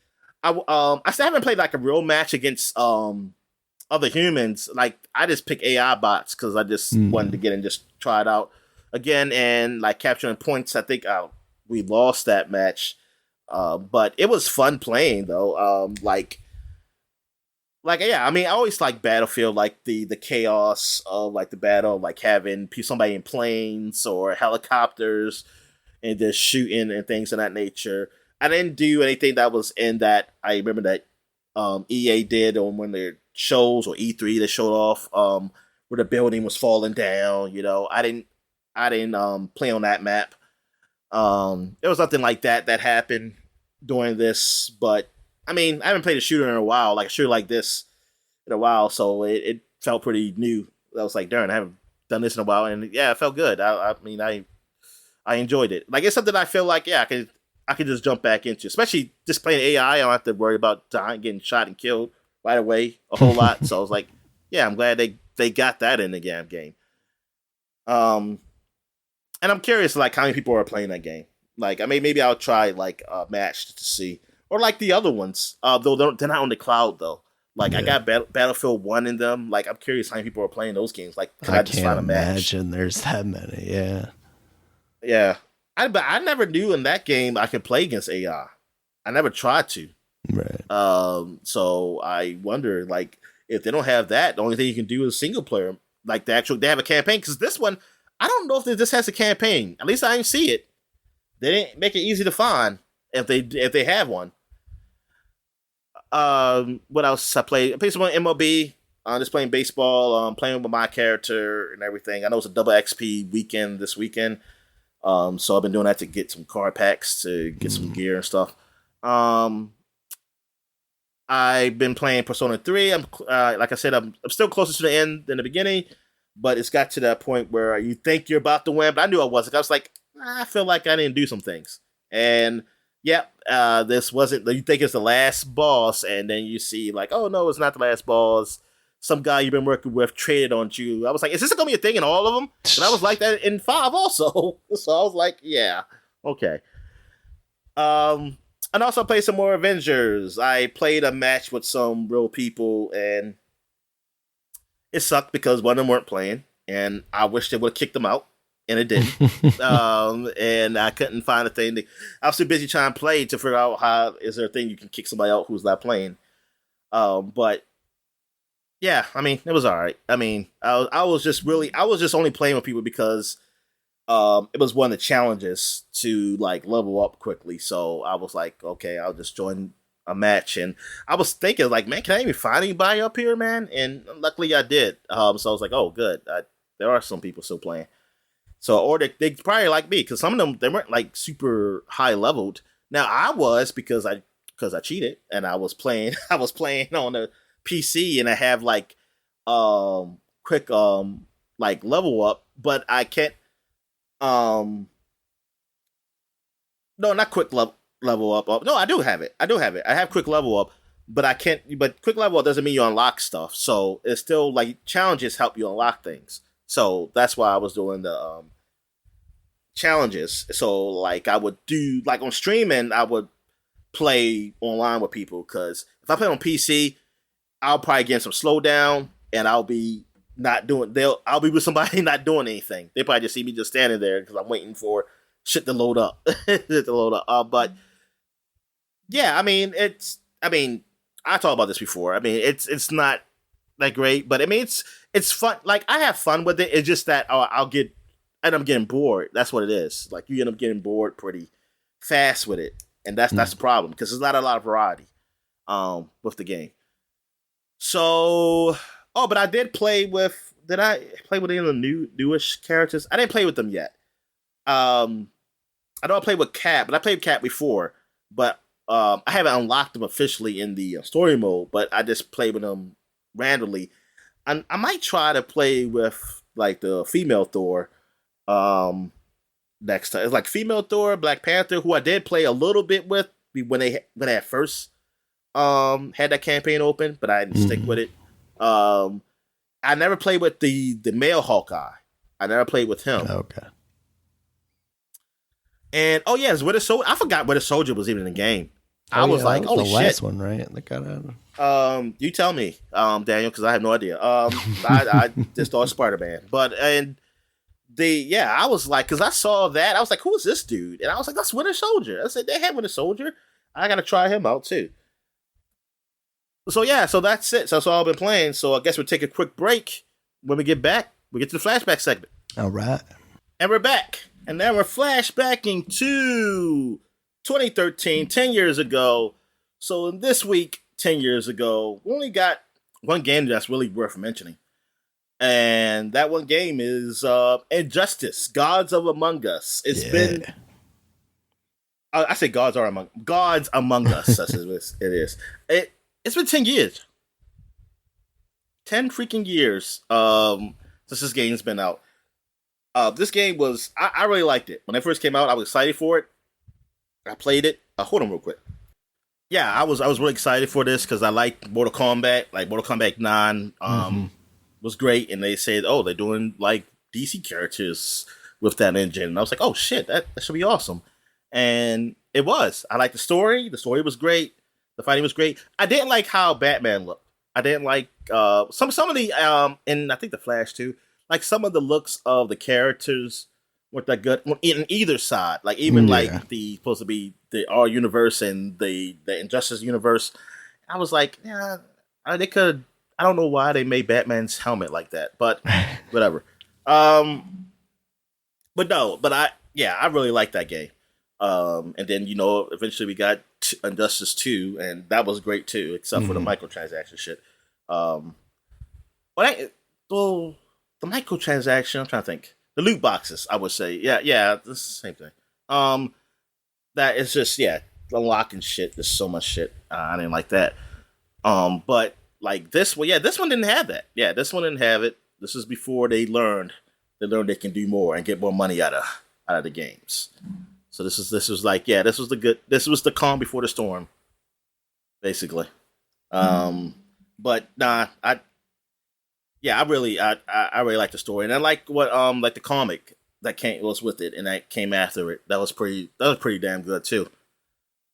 I still haven't played like a real match against other humans. Like I just pick AI bots because I just wanted to get and just try it out again, and like capturing points. I think we lost that match, but it was fun playing though. Yeah, I mean, I always like Battlefield, like the chaos of like the battle, like having somebody in planes or helicopters and just shooting and things of that nature. I didn't do anything that was in that. I remember that EA did on one of their shows, or E3 they showed off where the building was falling down. I didn't play on that map. There was nothing like that happened during this, but I mean, I haven't played a shooter in a while, like a shooter like this in a while, so it felt pretty new. I was like, darn, I haven't done this in a while, and yeah, it felt good. I mean, I enjoyed it. Like, it's something I feel like, yeah, I could just jump back into, especially just playing AI. I don't have to worry about dying, getting shot and killed right away a whole lot. So I was like, yeah, I'm glad they got that in the game. And I'm curious, like, how many people are playing that game. Like, I mean, maybe I'll try like a match to see, or like the other ones. Though they're not on the cloud though. Like, yeah. I got Battlefield 1 in them. Like, I'm curious how many people are playing those games. Like, I can't imagine there's that many. Yeah. Yeah. But I never knew in that game I could play against AI. I never tried to. Right. So I wonder, like, if they don't have that, the only thing you can do is single player. Like, they have a campaign. Because this one, I don't know if this has a campaign. At least I didn't see it. They didn't make it easy to find if they have one. What else I played? I played some MLB. Just playing baseball. Playing with my character and everything. I know it's a double XP weekend this weekend. So I've been doing that to get some card packs, to get some gear and stuff. I've been playing Persona 3. I'm like I said, I'm still closer to the end than the beginning, but it's got to that point where you think you're about to win, but I knew I wasn't. I was like, I feel like I didn't do some things. And this wasn't, you think it's the last boss, and then you see like, oh no, it's not the last boss. Some guy you've been working with traded on you. I was like, is this going to be a thing in all of them? And I was like that in 5 also. So I was like, yeah, okay. And also played some more Avengers. I played a match with some real people, and it sucked because one of them weren't playing, and I wish they would have kicked them out, and it didn't. And I couldn't find a thing. I was too busy trying to play to figure out how is there a thing you can kick somebody out who's not playing. But yeah, I mean, it was all right. I mean, I was just only playing with people because it was one of the challenges to like level up quickly. So I was like, okay, I'll just join a match. And I was thinking like, man, can I even find anybody up here, man? And luckily I did. So I was like, oh, good. There are some people still playing. So, or they probably like me because some of them, they weren't like super high leveled. Now I was because I cheated and I was playing on the PC and I have like quick like level up, but I can't no, not quick level up. No, I do have it. I have quick level up, but I can't. But quick level up doesn't mean you unlock stuff. So it's still like challenges help you unlock things. So that's why I was doing the challenges. So like I would do like on streaming, I would play online with people because if I play on PC, I'll probably get some slowdown and I'll be I'll be with somebody not doing anything. They probably just see me just standing there because I'm waiting for shit to load up. But yeah, I mean, I talked about this before. I mean, it's not that great, but I mean, it's fun. Like I have fun with it. It's just that I'll end up getting bored. That's what it is. Like you end up getting bored pretty fast with it, and that's the problem because there's not a lot of variety with the game. So, but I did play with. Did I play with any of the newish characters? I didn't play with them yet. I know I played with Cat, but I played with Cat before. But I haven't unlocked them officially in the story mode. But I just played with them randomly. I might try to play with like the female Thor. Next time, it's like female Thor, Black Panther, who I did play a little bit with when they had first had that campaign open, but I didn't stick with it. I never played with the male Hawkeye. I never played with him. Okay. And it's Winter Soldier. I forgot Winter Soldier was even in the game. I was like, oh shit. The last one, right? That got out. You tell me, Daniel, because I have no idea. I just thought Spider-Man, I was like, because I saw that, I was like, who is this dude? And I was like, that's Winter Soldier. I said, they had Winter Soldier. I gotta try him out too. So so that's it. So that's all I've been playing. So I guess we'll take a quick break. When we get back, we get to the flashback segment. All right. And we're back. And now we're flashbacking to 2013, 10 years ago. So in this week, 10 years ago, we only got one game that's really worth mentioning. And that one game is Injustice, Gods of Among Us. It's been... I say Gods Among Us. That's what it is. It's been 10 years. 10 freaking years since this game's been out. This game was... I really liked it. When it first came out, I was excited for it. I played it. Hold on real quick. Yeah, I was really excited for this because I like Mortal Kombat. Like Mortal Kombat 9 was great. And they said, they're doing like DC characters with that engine. And I was like, oh shit, that should be awesome. And it was. I liked the story. The story was great. The fighting was great. I didn't like how Batman looked. I didn't like some of the and I think the Flash too. Like some of the looks of the characters weren't that good in either side. Like even like the supposed to be the R universe and the Injustice universe. I was like, they could. I don't know why they made Batman's helmet like that, but whatever. I really liked that game. And then eventually we got Injustice 2, and that was great too, except for the microtransaction shit. The microtransaction, I'm trying to think. The loot boxes, I would say. Yeah, it's the same thing. That is just unlocking shit. There's so much shit. I didn't like that. But like this one, this one didn't have that. Yeah, this one didn't have it. This is before they learned they can do more and get more money out of the games. So this was like, this was the calm before the storm, basically. But nah, I really like the story, and I like what like the comic that was with it and that came after it. That was pretty damn good too.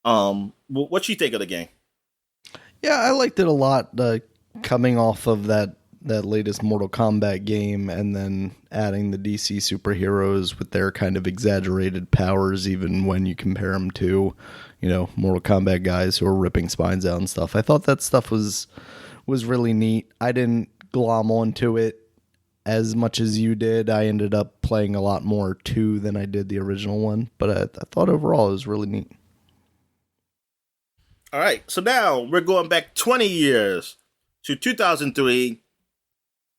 What you think of the game? Yeah, I liked it a lot. Coming off of that latest Mortal Kombat game, and then adding the DC superheroes with their kind of exaggerated powers, even when you compare them to, Mortal Kombat guys who are ripping spines out and stuff. I thought that stuff was really neat. I didn't glom onto it as much as you did. I ended up playing a lot more 2 than I did the original one, but I thought overall it was really neat. All right, so now we're going back 20 years to 2003,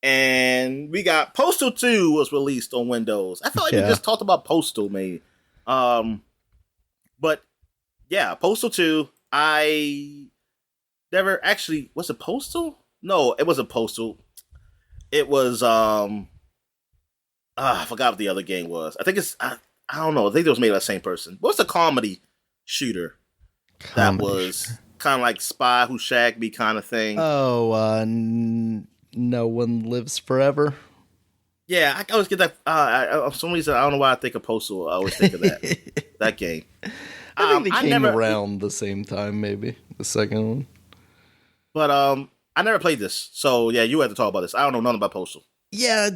and we got Postal 2 was released on Windows. I feel like we just talked about Postal, maybe. But yeah, Postal 2, I never actually... Was it Postal? No, it wasn't Postal. It was... I forgot what the other game was. I think it's... I don't know. I think it was made by the same person. What's the comedy shooter? That was kind of like Spy Who Shagged Me kind of thing. Oh, No One Lives Forever. Yeah, I always get that. For some reason, I don't know why I think of Postal. I always think of that game. I think they came around the same time, maybe the second one. But I never played this, so yeah, you have to talk about this. I don't know nothing about Postal. Yeah,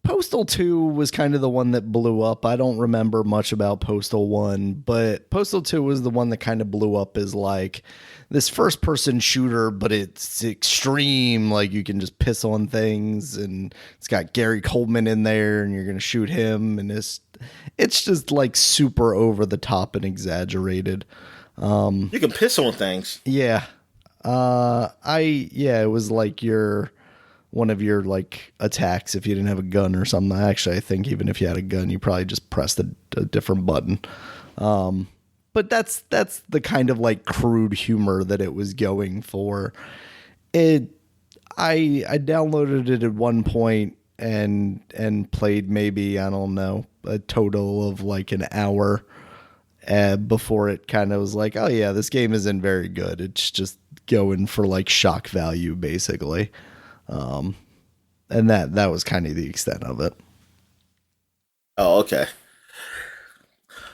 Postal 2 was kind of the one that blew up. I don't remember much about Postal 1, but Postal 2 was the one that kind of blew up as like this first-person shooter, but it's extreme. Like, you can just piss on things, and it's got Gary Coleman in there, and you're going to shoot him, and it's just like super over the top and exaggerated. You can piss on things. Yeah. It was like one of your like attacks if you didn't have a gun or something. Actually, I think even if you had a gun, you probably just pressed a different button. But that's the kind of like crude humor that it was going for. I downloaded it at one point and played maybe, I don't know, a total of like an hour before it kind of was like, oh yeah, this game isn't very good. It's just going for like shock value basically. And that was kind of the extent of it. Oh, okay.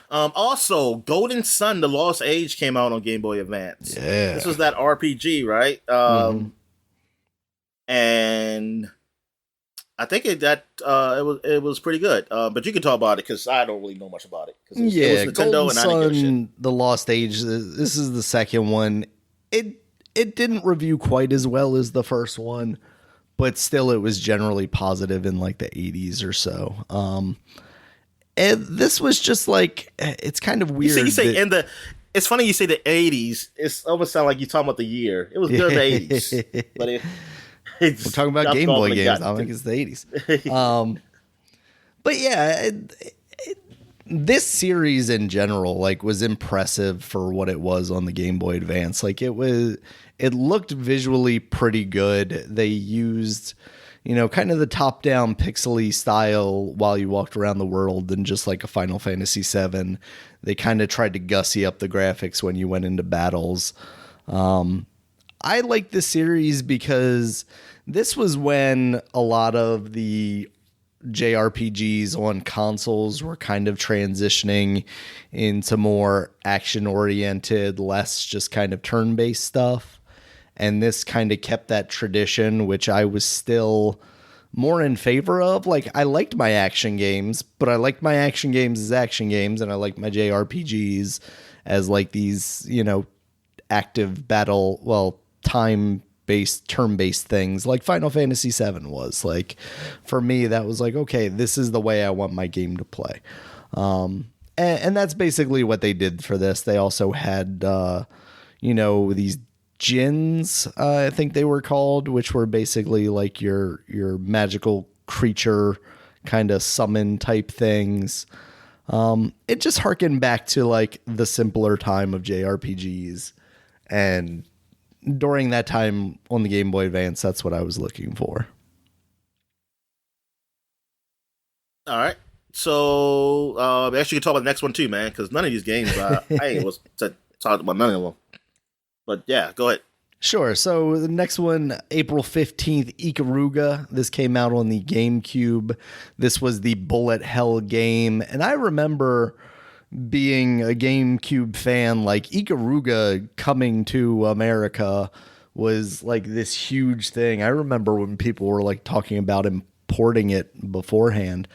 Also, Golden Sun: The Lost Age came out on Game Boy Advance. Yeah. This was that RPG, right? And I think it was pretty good. But you can talk about it because I don't really know much about it. It was Nintendo, Golden and I didn't give a Sun: shit. The Lost Age. This is the second one. It didn't review quite as well as the first one, but still it was generally positive in like the 80s or so. And this was just like, it's kind of weird. It's funny you say the 80s. It's almost sound like you're talking about the year. It was good in the 80s. But we're talking about Game Boy games. I think it's the 80s. But yeah, this series in general, like, was impressive for what it was on the Game Boy Advance. Like, it looked visually pretty good. They used, kind of the top-down pixely style while you walked around the world, and just like a Final Fantasy VII, they kind of tried to gussy up the graphics when you went into battles. I like this series because this was when a lot of the JRPGs on consoles were kind of transitioning into more action-oriented, less just kind of turn-based stuff. And this kind of kept that tradition, which I was still more in favor of. Like, I liked my action games, but I liked my action games as action games, and I liked my JRPGs as like these, active battle, time-based, turn-based things like Final Fantasy VII was. Like, for me, that was like, okay, this is the way I want my game to play. And that's basically what they did for this. They also had, these djinns, I think they were called, which were basically like your magical creature kind of summon type things. It just harkened back to like the simpler time of JRPGs, and during that time on the Game Boy Advance, that's what I was looking for. All right. So, actually, you can talk about the next one too, man, because none of these games, I ain't was to talk about none of them. But yeah, go ahead. Sure. So the next one, April 15th, Ikaruga. This came out on the GameCube. This was the bullet hell game. And I remember being a GameCube fan, like Ikaruga coming to America was like this huge thing. I remember when people were like talking about importing it beforehand.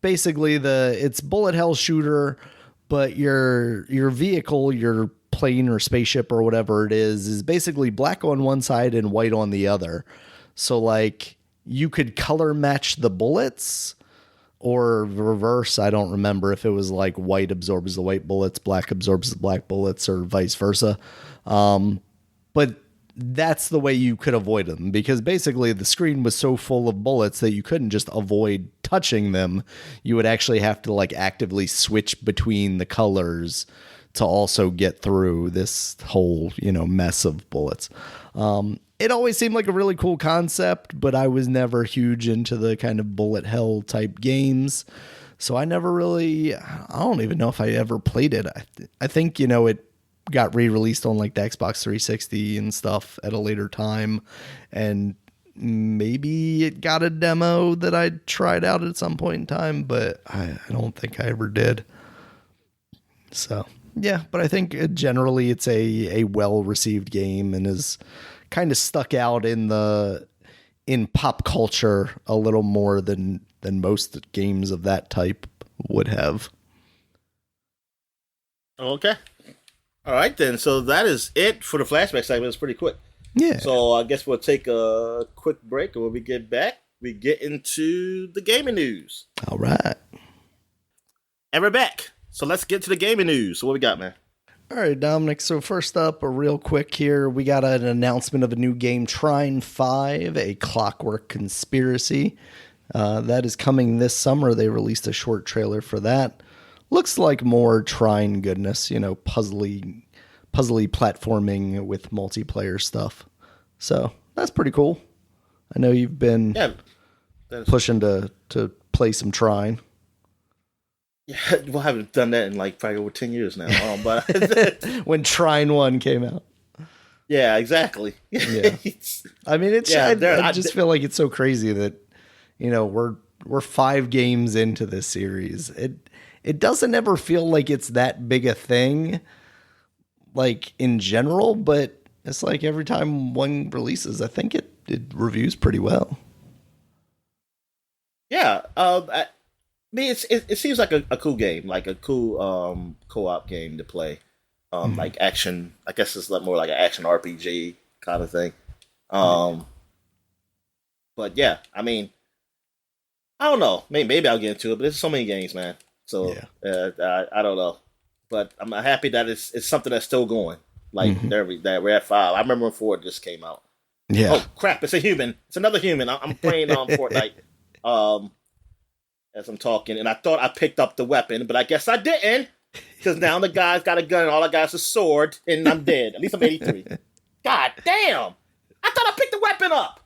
Basically it's bullet hell shooter, but your vehicle, your plane or spaceship or whatever it is basically black on one side and white on the other. So like you could color match the bullets or reverse. I don't remember if it was like white absorbs the white bullets, black absorbs the black bullets, or vice versa. But that's the way you could avoid them, because basically the screen was so full of bullets that you couldn't just avoid touching them. You would actually have to like actively switch between the colors to also get through this whole, mess of bullets. It always seemed like a really cool concept, but I was never huge into the kind of bullet hell type games. So I never really, I don't even know if I ever played it. I think, it got re-released on like the Xbox 360 and stuff at a later time. And maybe it got a demo that I tried out at some point in time, but I don't think I ever did. So, yeah, but I think generally it's a well-received game and is kind of stuck out in pop culture a little more than most games of that type would have. Okay. All right, then. So that is it for the flashback segment. It's pretty quick. Yeah. So I guess we'll take a quick break, and when we get back, we get into the gaming news. All right. And we're back. So let's get to the gaming news. So what we got, man? All right, Dominic. So first up, real quick here, we got an announcement of a new game, Trine 5, A Clockwork Conspiracy. That is coming this summer. They released a short trailer for that. Looks like more Trine goodness, puzzly platforming with multiplayer stuff. So that's pretty cool. I know you've been pushing to play some Trine. Yeah, well, I haven't done that in like probably over 10 years now. But when Trine 1 came out. Yeah, exactly. Yeah. I mean, it's I just feel like it's so crazy that, we're 5 games into this series. It doesn't ever feel like it's that big a thing, like in general, but it's like every time one releases, I think it reviews pretty well. Yeah. I mean, it seems like a cool game, like a cool co-op game to play. Like action, I guess it's more like an action RPG kind of thing. But yeah, I mean, I don't know. Maybe I'll get into it, but there's so many games, man. So I don't know, but I'm happy that it's something that's still going. Like that we're at 5. I remember when 4 just came out. Yeah. Oh crap! It's a human. It's another human. I'm playing on Fortnight. As I'm talking, and I thought I picked up the weapon, but I guess I didn't, because now the guy's got a gun and all I got is a sword, and I'm dead. At least I'm 83. God damn! I thought I picked the weapon up.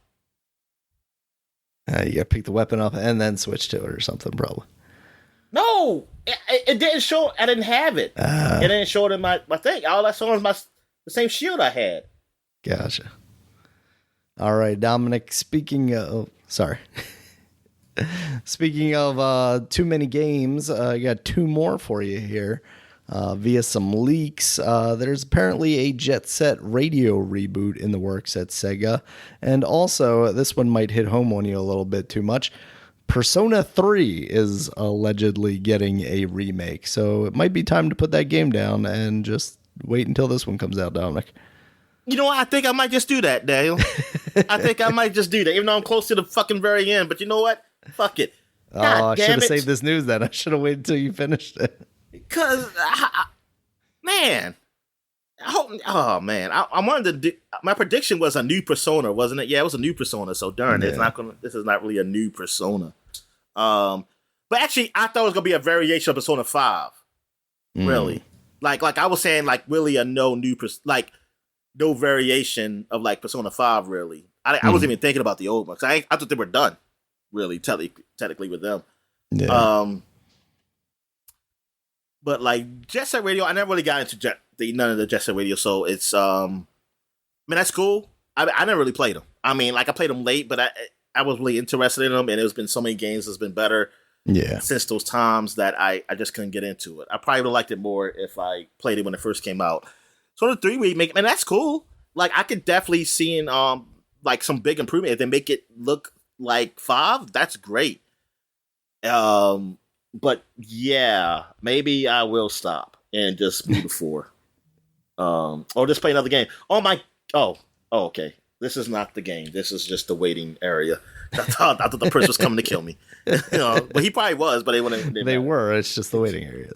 You gotta pick the weapon up and then switch to it or something, probably. No, it didn't show. I didn't have it. It didn't show it in my thing. All I saw was the same shield I had. Gotcha. All right, Dominic. Speaking of too many games, I got 2 more for you here. Via some leaks, there's apparently a Jet Set Radio reboot in the works at Sega, and also this one might hit home on you a little bit too much. Persona 3 is allegedly getting a remake, so it might be time to put that game down and just wait until this one comes out, Dominic. You know what? I think I might just do that, Daniel. I think I might just do that, even though I'm close to the fucking very end. But you know what? Fuck it. I should have saved this news then. I should have waited until you finished it. Because, man. I wanted to do, my prediction was a new Persona, wasn't it? Yeah, it was a new Persona. So darn, this is not really a new Persona. But actually, I thought it was gonna be a variation of Persona 5. Really, like I was saying, like really a no new no variation of like Persona 5 really. I wasn't even thinking about the old ones. I thought they were done, really, technically with them. Yeah. But like Jet Set Radio, I never really got into none of the Jet Set Radio, so it's I mean that's cool. I never really played them. I mean, like I played them late, but I was really interested in them, and there's been so many games that's been better since those times that I just couldn't get into it. I probably would have liked it more if I played it when it first came out. So the 3 remake, man, that's cool. Like I could definitely see in like some big improvement if they make it look like 5. That's great. But yeah, maybe I will stop and just move to 4. Or just play another game. Okay. This is not the game. This is just the waiting area. I thought the person was coming to kill me. But he probably was, but they wouldn't. They were. It's just the waiting area.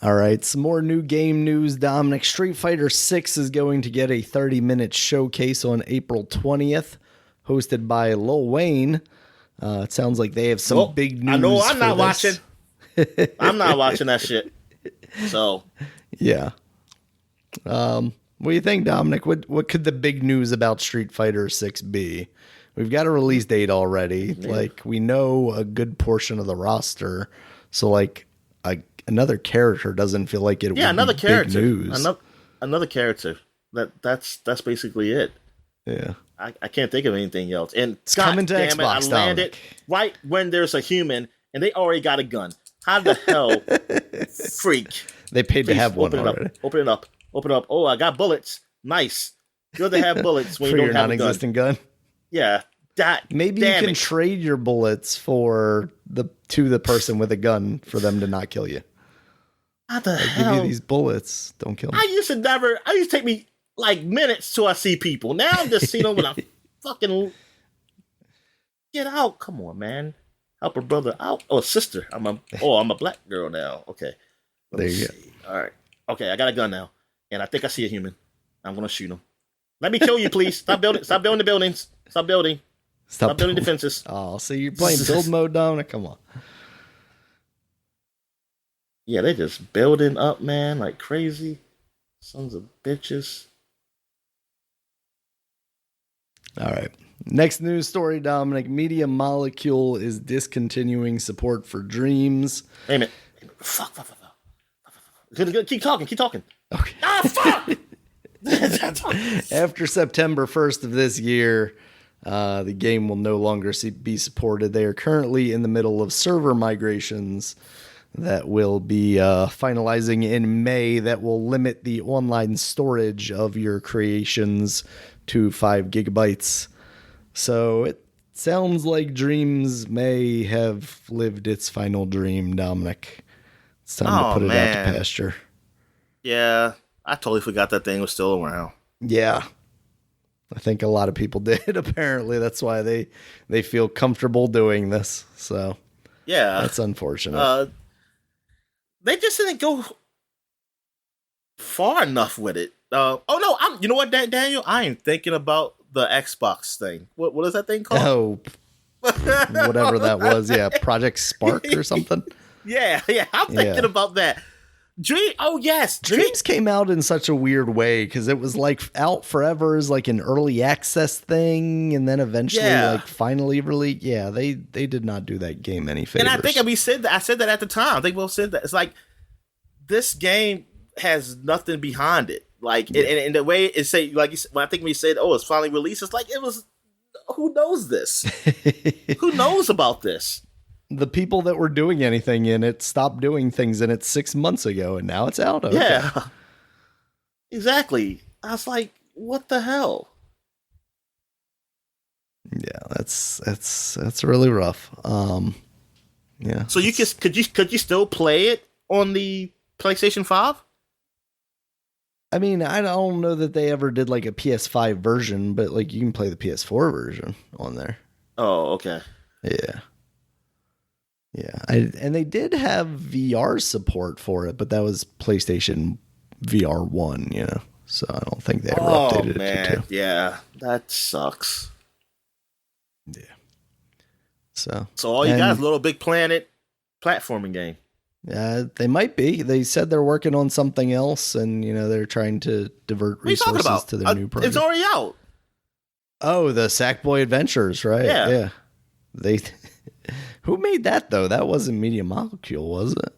All right, some more new game news, Dominic. Street Fighter 6 is going to get a 30-minute showcase on April 20th, hosted by Lil Wayne. It sounds like they have some big news. I know I'm not watching. I'm not watching that shit. So, yeah. What do you think, Dominic? What could the big news about Street Fighter 6 be? We've got a release date already. Yeah. Like, we know a good portion of the roster. So, like, another character doesn't feel like it would be big news. Another character. That's basically it. Yeah. I can't think of anything else. And it's coming to Xbox, I landed right when there's a human and they already got a gun. How the hell, freak? They paid to have one already. Open it up. Oh, I got bullets. Nice. Good to have bullets when you don't have a gun. For your non-existent gun? Yeah. Maybe you can trade your bullets to the person with a gun for them to not kill you. How the hell? Give you these bullets. Don't kill me. I used to take me like minutes till I see people. Now I'm just seeing them when I fucking get out. Come on, man. Help a brother out. Oh, sister. I'm a black girl now. Okay. There you go. All right. Okay, I got a gun now. And I think I see a human. I'm gonna shoot him. Let me kill you, please. Stop building the buildings. Stop building. Stop building defenses. Oh, so you're playing build mode, Dominic? Come on. Yeah, they just building up, man, like crazy. Sons of bitches. All right. Next news story, Dominic. Media Molecule is discontinuing support for Dreams. Wait a minute. Fuck. Keep talking. Okay. Fuck! After September 1st of this year, the game will no longer be supported. They are currently in the middle of server migrations that will be finalizing in May that will limit the online storage of your creations to 5 gigabytes. So it sounds like Dreams may have lived its final dream, Dominic. It's time to put it out to pasture. Yeah, I totally forgot that thing was still around. Yeah. I think a lot of people did, apparently. That's why they feel comfortable doing this. So, yeah, that's unfortunate. They just didn't go far enough with it. You know what, Daniel? I am thinking about the Xbox thing. What is that thing called? Oh, whatever that was. Yeah, Project Spark or something. Yeah. I'm thinking about that. Dreams came out in such a weird way because it was like out forever as like an early access thing, and then eventually like finally released. Yeah, they did not do that game any favors. And I think I said that at the time. I think we both said that. It's like this game has nothing behind it. Like and the way it say like when I think we said, it's finally released. It's like it was. Who knows this? Who knows about this? The people that were doing anything in it stopped doing things in it 6 months ago, and now it's out. Okay. Yeah, exactly. I was like, what the hell? Yeah, that's really rough. Yeah. So could you still play it on the PlayStation 5? I mean, I don't know that they ever did like a PS5 version, but like you can play the PS4 version on there. Oh, okay. Yeah. Yeah, and they did have VR support for it, but that was PlayStation VR 1, so I don't think they ever updated it to 2. Yeah, that sucks. Yeah. So all you got is Little Big Planet platforming game. They might be. They said they're working on something else, and they're trying to divert resources to their new project. It's already out. Oh, the Sackboy Adventures, right? Yeah. They who made that though? That wasn't Media Molecule, was it?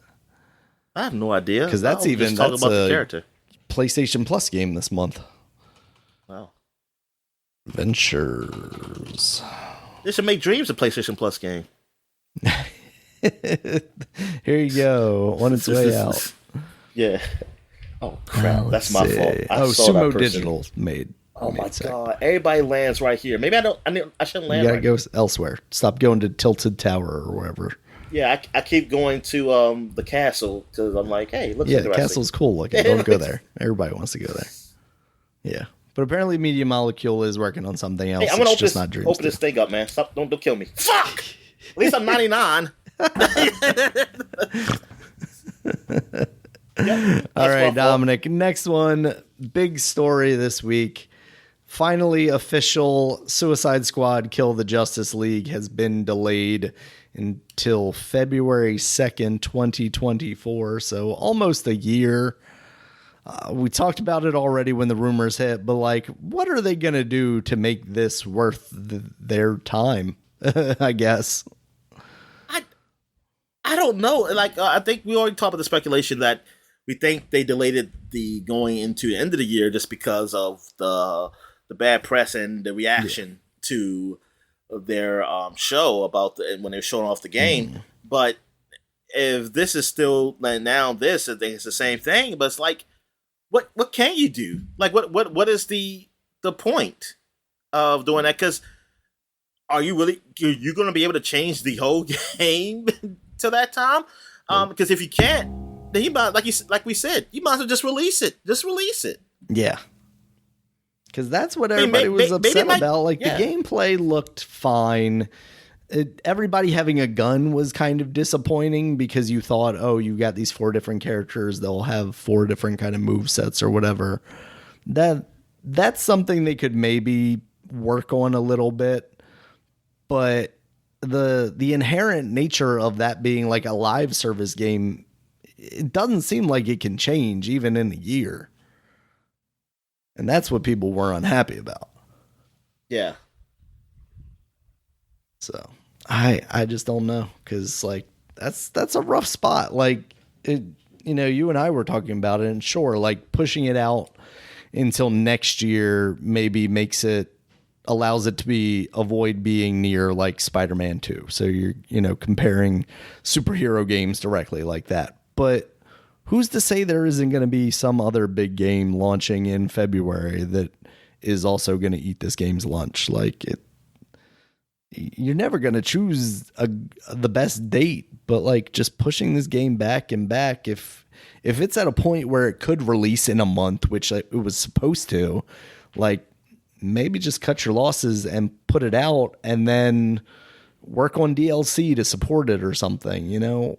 I have no idea. Because that's about the character. PlayStation Plus game this month. Wow. Adventures. They should make Dreams a PlayStation Plus game. Here you go. On its way out. Yeah. Oh crap! That's my fault. Sumo Digital made. Oh my god! Everybody lands right here. Maybe I shouldn't land. You gotta go elsewhere. Stop going to Tilted Tower or wherever. Yeah, I keep going to the castle because I'm like, hey, look. Yeah, the castle's cool looking. Don't go there. Everybody wants to go there. Yeah, but apparently Media Molecule is working on something else. Hey, I'm gonna open this thing up, man. Stop! Don't kill me. Fuck! At least I'm 99. Yep, all right, Dominic. Next one. Big story this week. Finally, official Suicide Squad Kill the Justice League has been delayed until February 2nd, 2024. So almost a year. We talked about it already when the rumors hit, but like, what are they going to do to make this worth their time? I guess. I don't know. Like, I think we already talked about the speculation that we think they delayed the going into the end of the year just because of the bad press and the reaction to their show about when they're showing off the game. But if this is still now this, I think it's the same thing. But it's like, what can you do? Like, what is the point of doing that? Because are you going to be able to change the whole game to that time? Because if you can't, then you might, like we said, you might as well just release it. Just release it. Yeah. Because that's what everybody was upset about. Like, the gameplay looked fine. Everybody having a gun was kind of disappointing because you thought, oh, you got these 4 different characters. They'll have 4 different kind of move sets or whatever. That's something they could maybe work on a little bit. But the inherent nature of that being like a live service game, it doesn't seem like it can change even in a year. And that's what people were unhappy about. Yeah. So I just don't know. Cause like, that's a rough spot. Like you and I were talking about it, and sure, like pushing it out until next year maybe allows it to avoid being near like Spider-Man 2. So you're, comparing superhero games directly like that. But who's to say there isn't going to be some other big game launching in February that is also going to eat this game's lunch? Like, you're never going to choose the best date, but like just pushing this game back and back, if it's at a point where it could release in a month, which it was supposed to, like, maybe just cut your losses and put it out and then work on DLC to support it or something.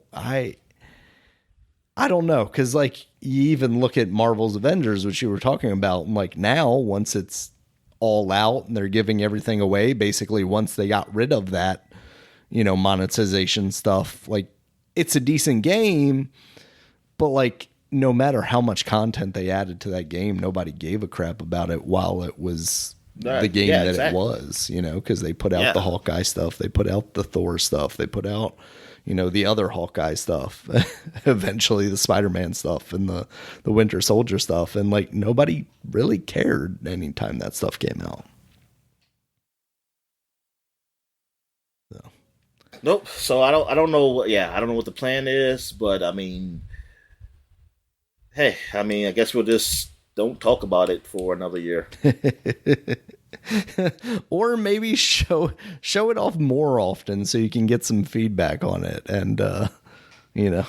I don't know. Cause like you even look at Marvel's Avengers, which you were talking about, and like now once it's all out and they're giving everything away, basically once they got rid of that, monetization stuff, like it's a decent game, but like no matter how much content they added to that game, nobody gave a crap about it while it was the game it was, because they put out the Hawkeye stuff, they put out the Thor stuff, they put out, the other Hawkeye stuff, eventually the Spider-Man stuff and the Winter Soldier stuff. And like nobody really cared anytime that stuff came out. So. Nope. So I don't know. Yeah. I don't know what the plan is, but I mean, hey, I guess we'll just don't talk about it for another year. Or maybe show it off more often so you can get some feedback on it. And, I want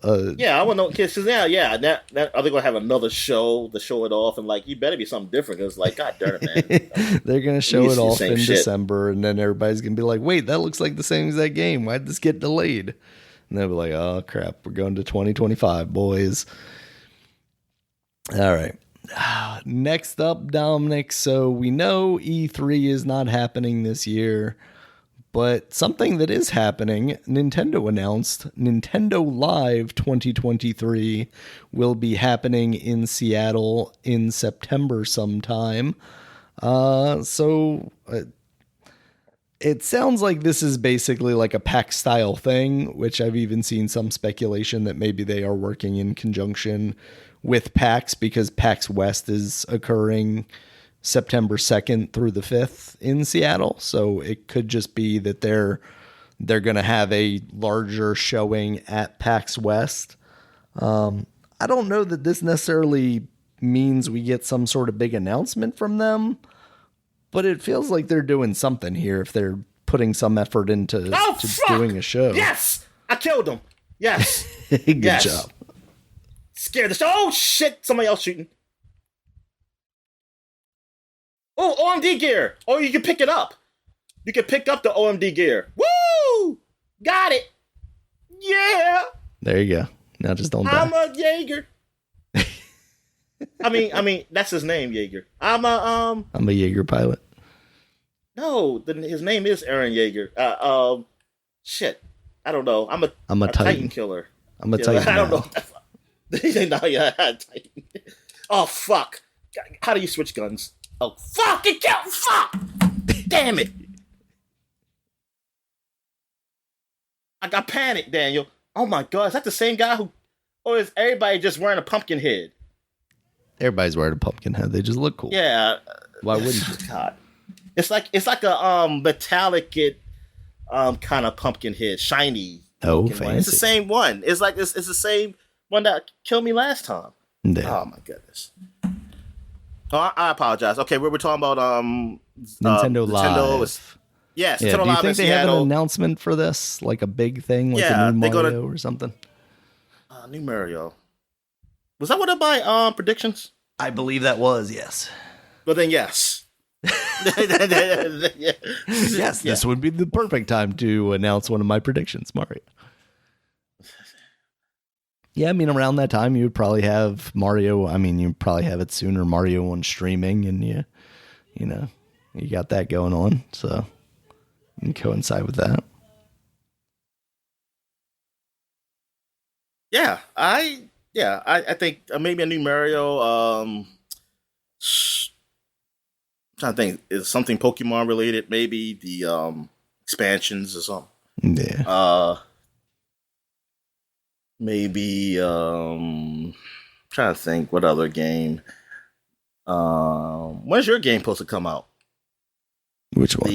to know, because now, are they going to have another show to show it off? And like, you better be something different because like, God darn it, man. They're going to show it off in December, and then everybody's going to be like, wait, that looks like the same as that game. Why'd this get delayed? And they'll be like, oh crap, we're going to 2025, boys. All right. Next up, Dominic. So we know E3 is not happening this year, But something that is happening, Nintendo announced Nintendo Live 2023 will be happening in Seattle in September sometime. It sounds like this is basically like a PAX style thing, which I've even seen some speculation that maybe they are working in conjunction with PAX because PAX West is occurring September 2nd through the 5th in Seattle. So it could just be that they're going to have a larger showing at PAX West. I don't know that this necessarily means we get some sort of big announcement from them, but it feels like they're doing something here if they're putting some effort into doing a show. Yes! I killed him. Yes. Good job. Scared the show. Oh, shit. Somebody else shooting. Oh, OMD gear. Oh, you can pick it up. You can pick up the OMD gear. Woo! Got it. Yeah. There you go. Now just don't die. I'm a Jaeger. I mean, that's his name, Jaeger. I'm a Jaeger pilot. No, his name is Aaron Jaeger. Shit. I don't know. I'm a Titan killer. I'm a Titan. I don't know. No, yeah, Titan. Oh, fuck. How do you switch guns? Oh, fuck! It killed! Fuck! Damn it! I got panicked, Daniel. Oh my god, is that the same guy who... Or is everybody just wearing a pumpkin head? Everybody's wearing a pumpkin head. They just look cool. Yeah. Why wouldn't you? God. It's like a metallic kind of pumpkin head, shiny. Oh, fancy. One. It's the same one. It's the same one that killed me last time. Yeah. Oh my goodness. Oh, I apologize. Okay, we're talking about Nintendo Live. Yes, yeah. Nintendo Do you Live think they have an announcement for this, like a big thing, like a new Mario or something? New Mario. Was that one of my predictions? I believe that was, yes. Well, then yes. Yes, this would be the perfect time to announce one of my predictions, Mario. Yeah, I mean, around that time, you would probably have Mario. I mean, you probably have it sooner, Mario on streaming, and you got that going on, so you can coincide with that. Yeah, I think maybe a new Mario. Trying to think, is something Pokemon related? Maybe the expansions or something. Yeah. Maybe trying to think what other game. When's your game supposed to come out? Which one?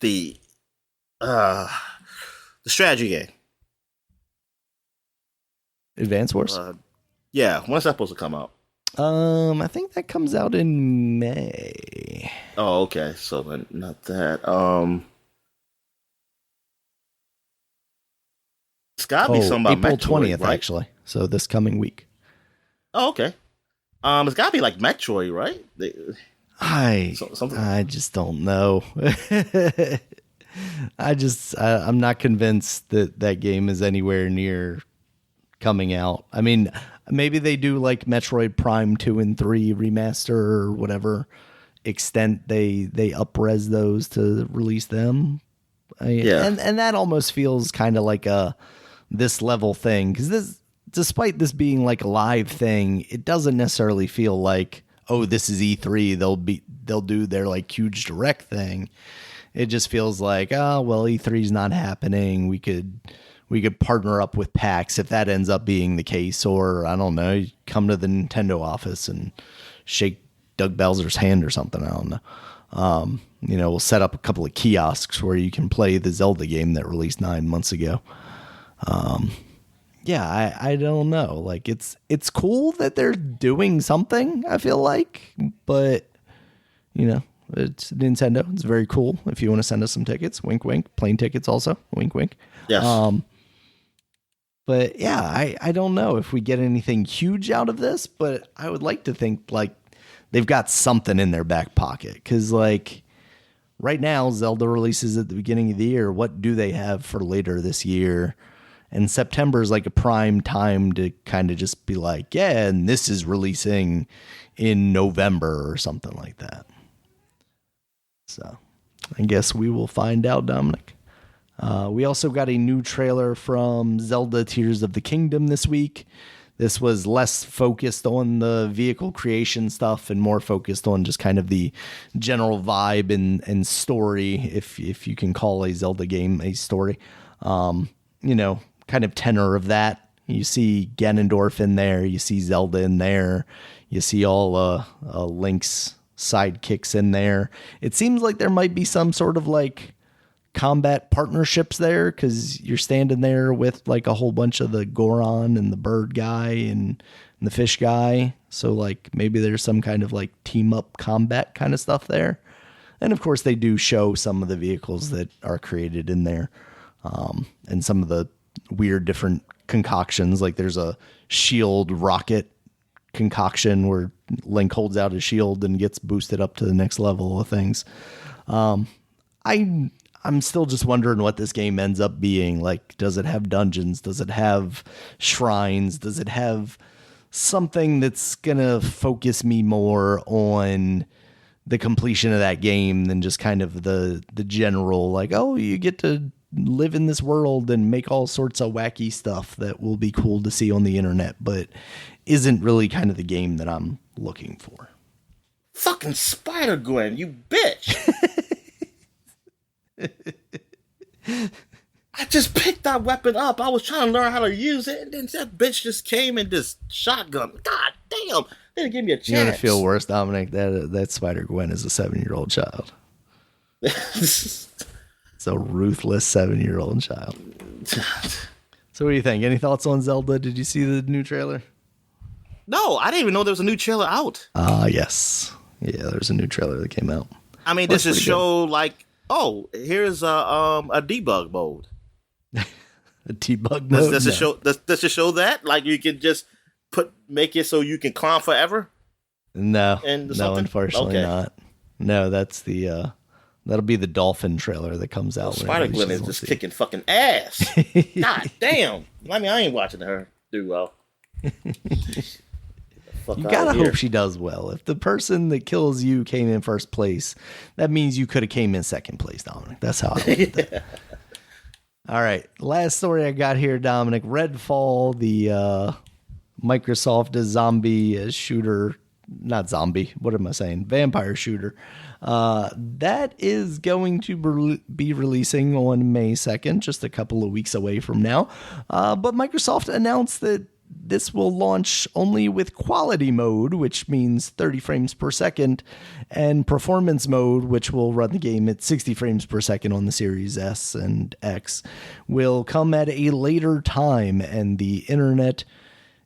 The strategy game. Advance Wars? Yeah, when's that supposed to come out? I think that comes out in May. Oh, okay. So not that. It's gotta be something about April Metroid, 20th, right? actually. So this coming week. Oh, okay. It's gotta be like Metroid, right? I just don't know. I'm not convinced that game is anywhere near coming out. I mean, maybe they do like Metroid Prime 2 and 3 remaster or whatever extent they up-res those to release them. And that almost feels kind of like this level thing, because despite this being like a live thing, it doesn't necessarily feel like, oh, this is E3, they'll do their like huge direct thing. It just feels like, oh, well, E3's not happening. We could partner up with PAX if that ends up being the case, or I don't know, come to the Nintendo office and shake Doug Bowser's hand or something. I don't know. We'll set up a couple of kiosks where you can play the Zelda game that released 9 months ago. I don't know. Like it's cool that they're doing something, I feel like, but it's Nintendo. It's very cool. If you want to send us some tickets, wink, wink, plane tickets also, wink, wink. Yes. But yeah, I don't know if we get anything huge out of this, but I would like to think like they've got something in their back pocket. Cause like right now Zelda releases at the beginning of the year. What do they have for later this year? And September is like a prime time to kind of just be like, yeah, and this is releasing in November or something like that. So I guess we will find out, Dominic. We also got a new trailer from Zelda Tears of the Kingdom this week. This was less focused on the vehicle creation stuff and more focused on just kind of the general vibe and story, if you can call a Zelda game a story. Kind of tenor of that. You see Ganondorf in there. You see Zelda in there. You see all Link's sidekicks in there. It seems like there might be some sort of like combat partnerships there, because you're standing there with like a whole bunch of the Goron and the bird guy and the fish guy. So like maybe there's some kind of like team up combat kind of stuff there. And of course they do show some of the vehicles that are created in there, and some of the weird different concoctions. Like there's a shield rocket concoction where Link holds out his shield and gets boosted up to the next level of things. I'm still just wondering what this game ends up being. Like, does it have dungeons? Does it have shrines? Does it have something that's going to focus me more on the completion of that game than just kind of the general, like, oh, you get to live in this world and make all sorts of wacky stuff that will be cool to see on the internet, but isn't really kind of the game that I'm looking for. Fucking Spider-Gwen, you bitch! I just picked that weapon up. I was trying to learn how to use it, and then that bitch just came and just shotgun. God damn! They didn't give me a chance. You're gonna feel worse, Dominic. That Spider-Gwen is a 7-year-old child. It's a ruthless 7-year-old child. So what do you think? Any thoughts on Zelda? Did you see the new trailer? No, I didn't even know there was a new trailer out. Yes. Yeah, there's a new trailer that came out. I mean, this is show like, oh, here's a debug mode. A debug mode? Does it show that? Like you can just make it so you can climb forever? No, unfortunately not. No, that's the that'll be the Dolphin trailer that comes out. Spider-Gwen is just kicking fucking ass. God damn! I mean, I ain't watching her do well. You gotta hope she does well. If the person that kills you came in first place, that means you could have came in second place, Dominic. That's how I look at that. All right, last story I got here, Dominic. Redfall, the Microsoft zombie shooter, not zombie. What am I saying? Vampire shooter. That is going to be releasing on May 2nd, just a couple of weeks away from now. But Microsoft announced that this will launch only with quality mode, which means 30 frames per second, and performance mode, which will run the game at 60 frames per second on the Series S and X, will come at a later time, and the internet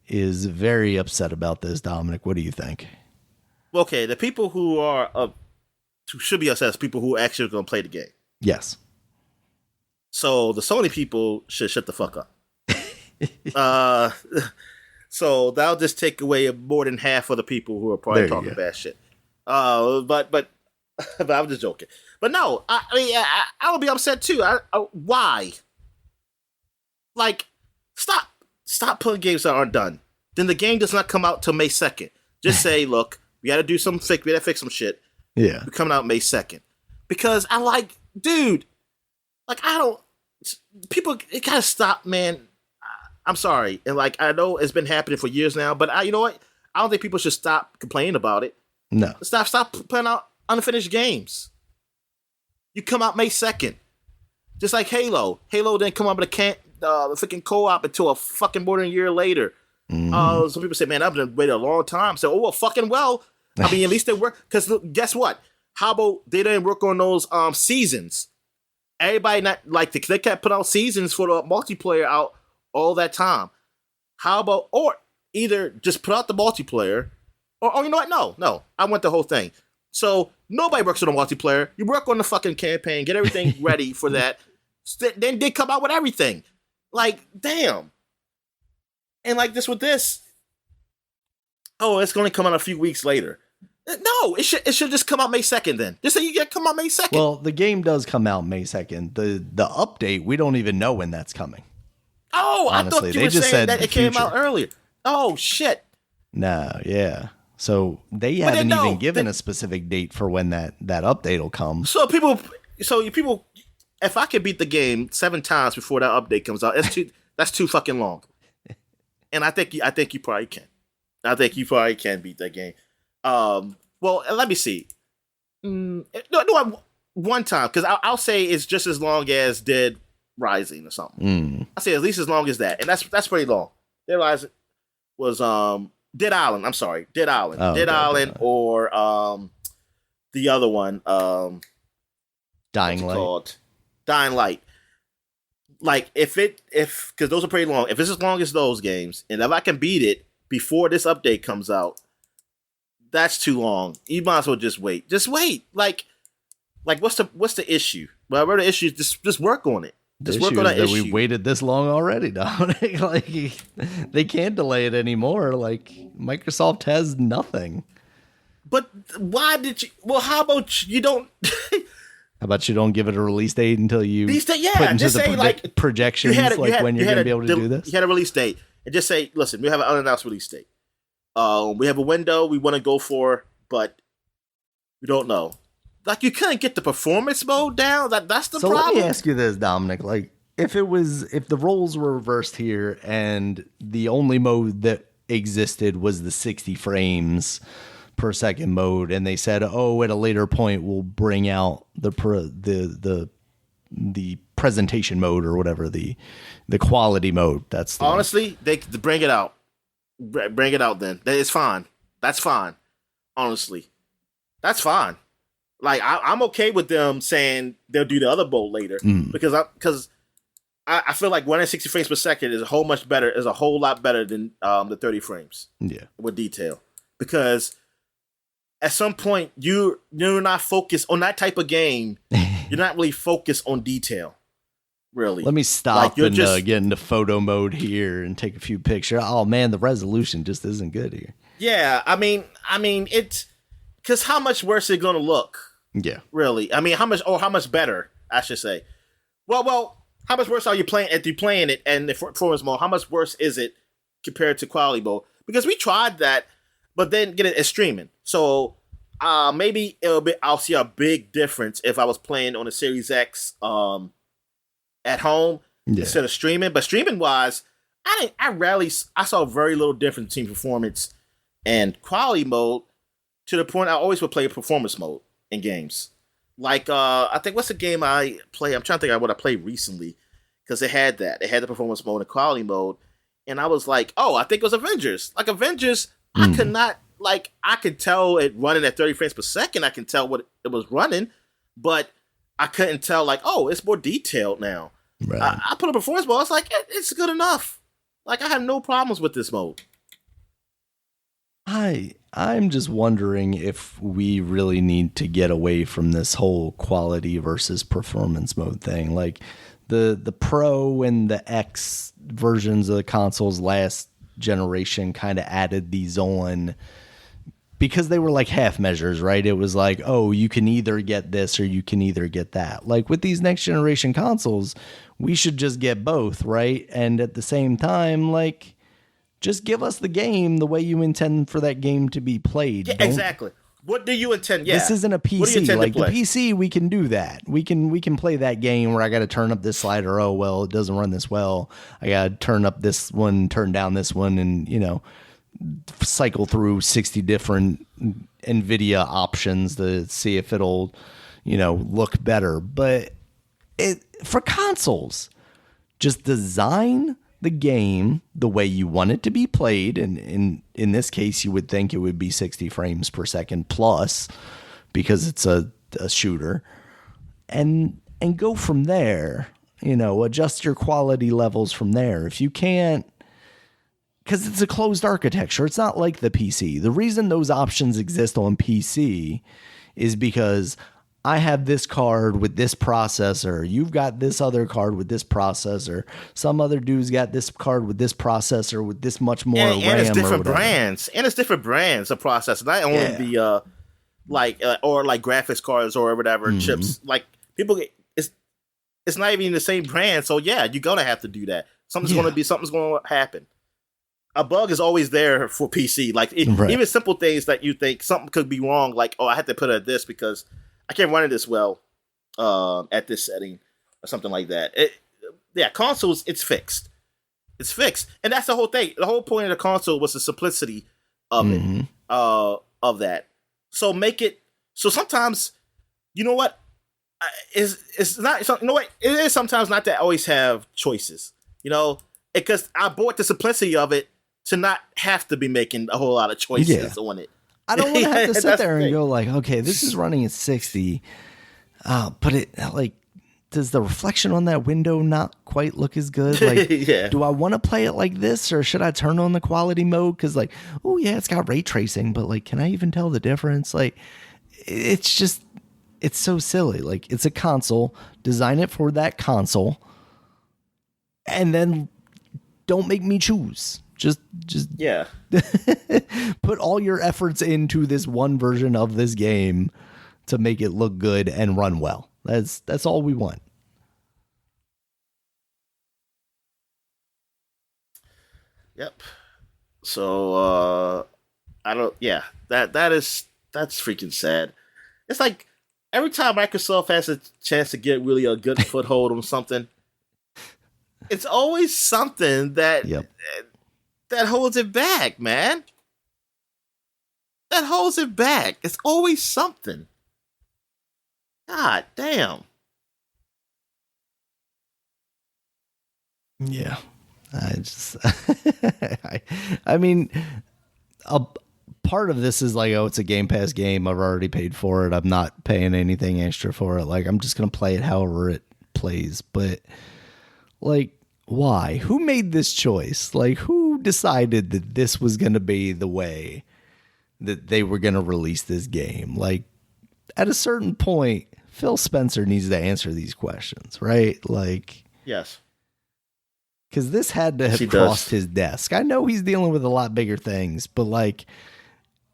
is very upset about this. Dominic, what do you think? Okay, the people who are who should be upset is people who actually are going to play the game. Yes. So the Sony people should shut the fuck up. So that'll just take away more than half of the people who are probably talking bad shit. But I'm just joking. But no, I mean, I would be upset too. Why? Like, stop putting games that aren't done. Then the game does not come out till May 2nd. Just say, look, we got to do some we got to fix some shit. Yeah, we're coming out May 2nd because dude, like people, it gotta stop, man. I'm sorry. And like, I know it's been happening for years now, but you know what? I don't think people should stop complaining about it. No. Stop putting out unfinished games. You come out May 2nd. Just like Halo. Halo didn't come out with the freaking co-op until a fucking more than a year later. Mm-hmm. Some people say, man, I've been waiting a long time. So, well, fucking well. I mean, at least they work. Because guess what? How about they didn't work on those seasons? Everybody not like they kept put out seasons for the multiplayer out all that time. How about, or either just put out the multiplayer, or you know what? No, I want the whole thing. So nobody works on the multiplayer. You work on the fucking campaign, get everything ready for that. Then they come out with everything. Like, damn. And like this with this, oh, it's going to come out a few weeks later. No, it should just come out May 2nd then. Just say you get come out May 2nd. Well, the game does come out May 2nd. The update, we don't even know when that's coming. Oh, honestly, I thought you were saying that it came out earlier. Oh, shit. No, yeah. So they haven't even given a specific date for when that update will come. So people, So you people, if I could beat the game 7 times before that update comes out, that's too fucking long. And I think you probably can. I think you probably can beat that game. Well, let me see. No, one time, because I'll say it's just as long as Dead Rising or something. I'll say at least as long as that, and that's pretty long. Dead Rising was Dead Island. I'm sorry, Dead Island, Dead Island, or the other one, Dying Light. Called? Dying Light. Like because those are pretty long. If it's as long as those games, and if I can beat it before this update comes out, that's too long. You might as well just wait. Just wait. Like what's the issue? Whatever the issue is, just work on it. Just work on that issue. We waited this long already, Dominic. Like they can't delay it anymore. Like Microsoft has nothing. But why did you? Well, how about you don't? How about you don't give it a release date until you put into just the say projections when you're going to be able to do this? You had a release date, and just say, listen, we have an unannounced release date. We have a window we want to go for, but we don't know. Like, you couldn't get the performance mode down. That's the problem. So let me ask you this, Dominic. Like, if the roles were reversed here and the only mode that existed was the 60 frames per second mode, and they said, "Oh, at a later point we'll bring out the presentation mode or whatever, the quality mode." That's honestly, they bring it out. Bring it out then. It's fine. That's fine. Honestly, that's fine. Like I'm okay with them saying they'll do the other mode later because I feel like 160 frames per second is a whole lot better than the 30 frames. Yeah, with detail, because at some point you're not focused on that type of game. You're not really focused on detail. Really. Let me stop and get into photo mode here and take a few pictures. Oh man, the resolution just isn't good here. Yeah, I mean, it's because how much worse is it going to look? Yeah, really. I mean, how much better? I should say. Well, how much worse are you playing if you're playing it and the performance mode? How much worse is it compared to quality mode? Because we tried that, but then get it as streaming. So maybe I'll see a big difference if I was playing on a Series X at home instead of streaming. But streaming wise, I saw very little difference between performance and quality mode, to the point I always would play performance mode in games. Like I think, what's the game I play? I'm trying to think of what I played recently, because it had that. It had the performance mode and quality mode, and I was like, oh, I think it was Avengers. Like Avengers, I could not, like, I could tell it running at 30 frames per second. I can tell what it was running, but I couldn't tell, like, oh, it's more detailed now. Right. I put a performance mode. I was like, it's good enough. Like, I have no problems with this mode. I'm just wondering if we really need to get away from this whole quality versus performance mode thing. Like the Pro and the X versions of the consoles last generation kind of added these on because they were like half measures, right? It was like, oh, you can either get this or you can either get that. Like with these next generation consoles, we should just get both, right? And at the same time, like, just give us the game the way you intend for that game to be played. Yeah, exactly. What do you intend? Yeah. This isn't a PC. Like the PC, we can do that. We can play that game where I got to turn up this slider. Oh, well, it doesn't run this well. I got to turn up this one, turn down this one, and, cycle through 60 different NVIDIA options to see if it'll, look better. But for consoles, just design the game the way you want it to be played, and in this case you would think it would be 60 frames per second plus because it's a shooter, and go from there. Adjust your quality levels from there. If you can't, because it's a closed architecture, it's not like the PC. The reason those options exist on PC is because I have this card with this processor. You've got this other card with this processor. Some other dude's got this card with this processor with this much more RAM. And it's different brands. And it's different brands of processors. Not only the or like graphics cards or whatever chips. Like people, it's not even the same brand. So yeah, you're gonna have to do that. Something's gonna happen. A bug is always there for PC. Like even simple things that you think something could be wrong. Like, oh, I had to put it at this because I can't run it this well at this setting or something like that. Consoles, it's fixed. It's fixed, and that's the whole thing. The whole point of the console was the simplicity of it, of that. So make it. So sometimes, you know what? It's not. You know what? It is sometimes not to always have choices. You know, because I bought the simplicity of it to not have to be making a whole lot of choices on it. I don't want to have to sit there and go like, okay, this is running at 60, but it like. Does the reflection on that window not quite look as good? Like, do I want to play it like this, or should I turn on the quality mode? Because, like, oh yeah, it's got ray tracing, but like, can I even tell the difference? Like, it's so silly. Like, it's a console. Design it for that console, and then don't make me choose. Just put all your efforts into this one version of this game to make it look good and run well. That's all we want. Yep. So I don't. Yeah, that's freaking sad. It's like every time Microsoft has a chance to get really a good foothold on something, it's always something that holds it back, man. That holds it back. It's always something. God damn. Yeah. I mean, a part of this is like, oh, it's a Game Pass game. I've already paid for it. I'm not paying anything extra for it. Like, I'm just going to play it however it plays. But, like, why? Who made this choice? Like, who decided that this was going to be the way that they were going to release this game? Like, at a certain point, Phil Spencer needs to answer these questions, right? Like, yes, because this had to have crossed his desk. I know he's dealing with a lot bigger things, but like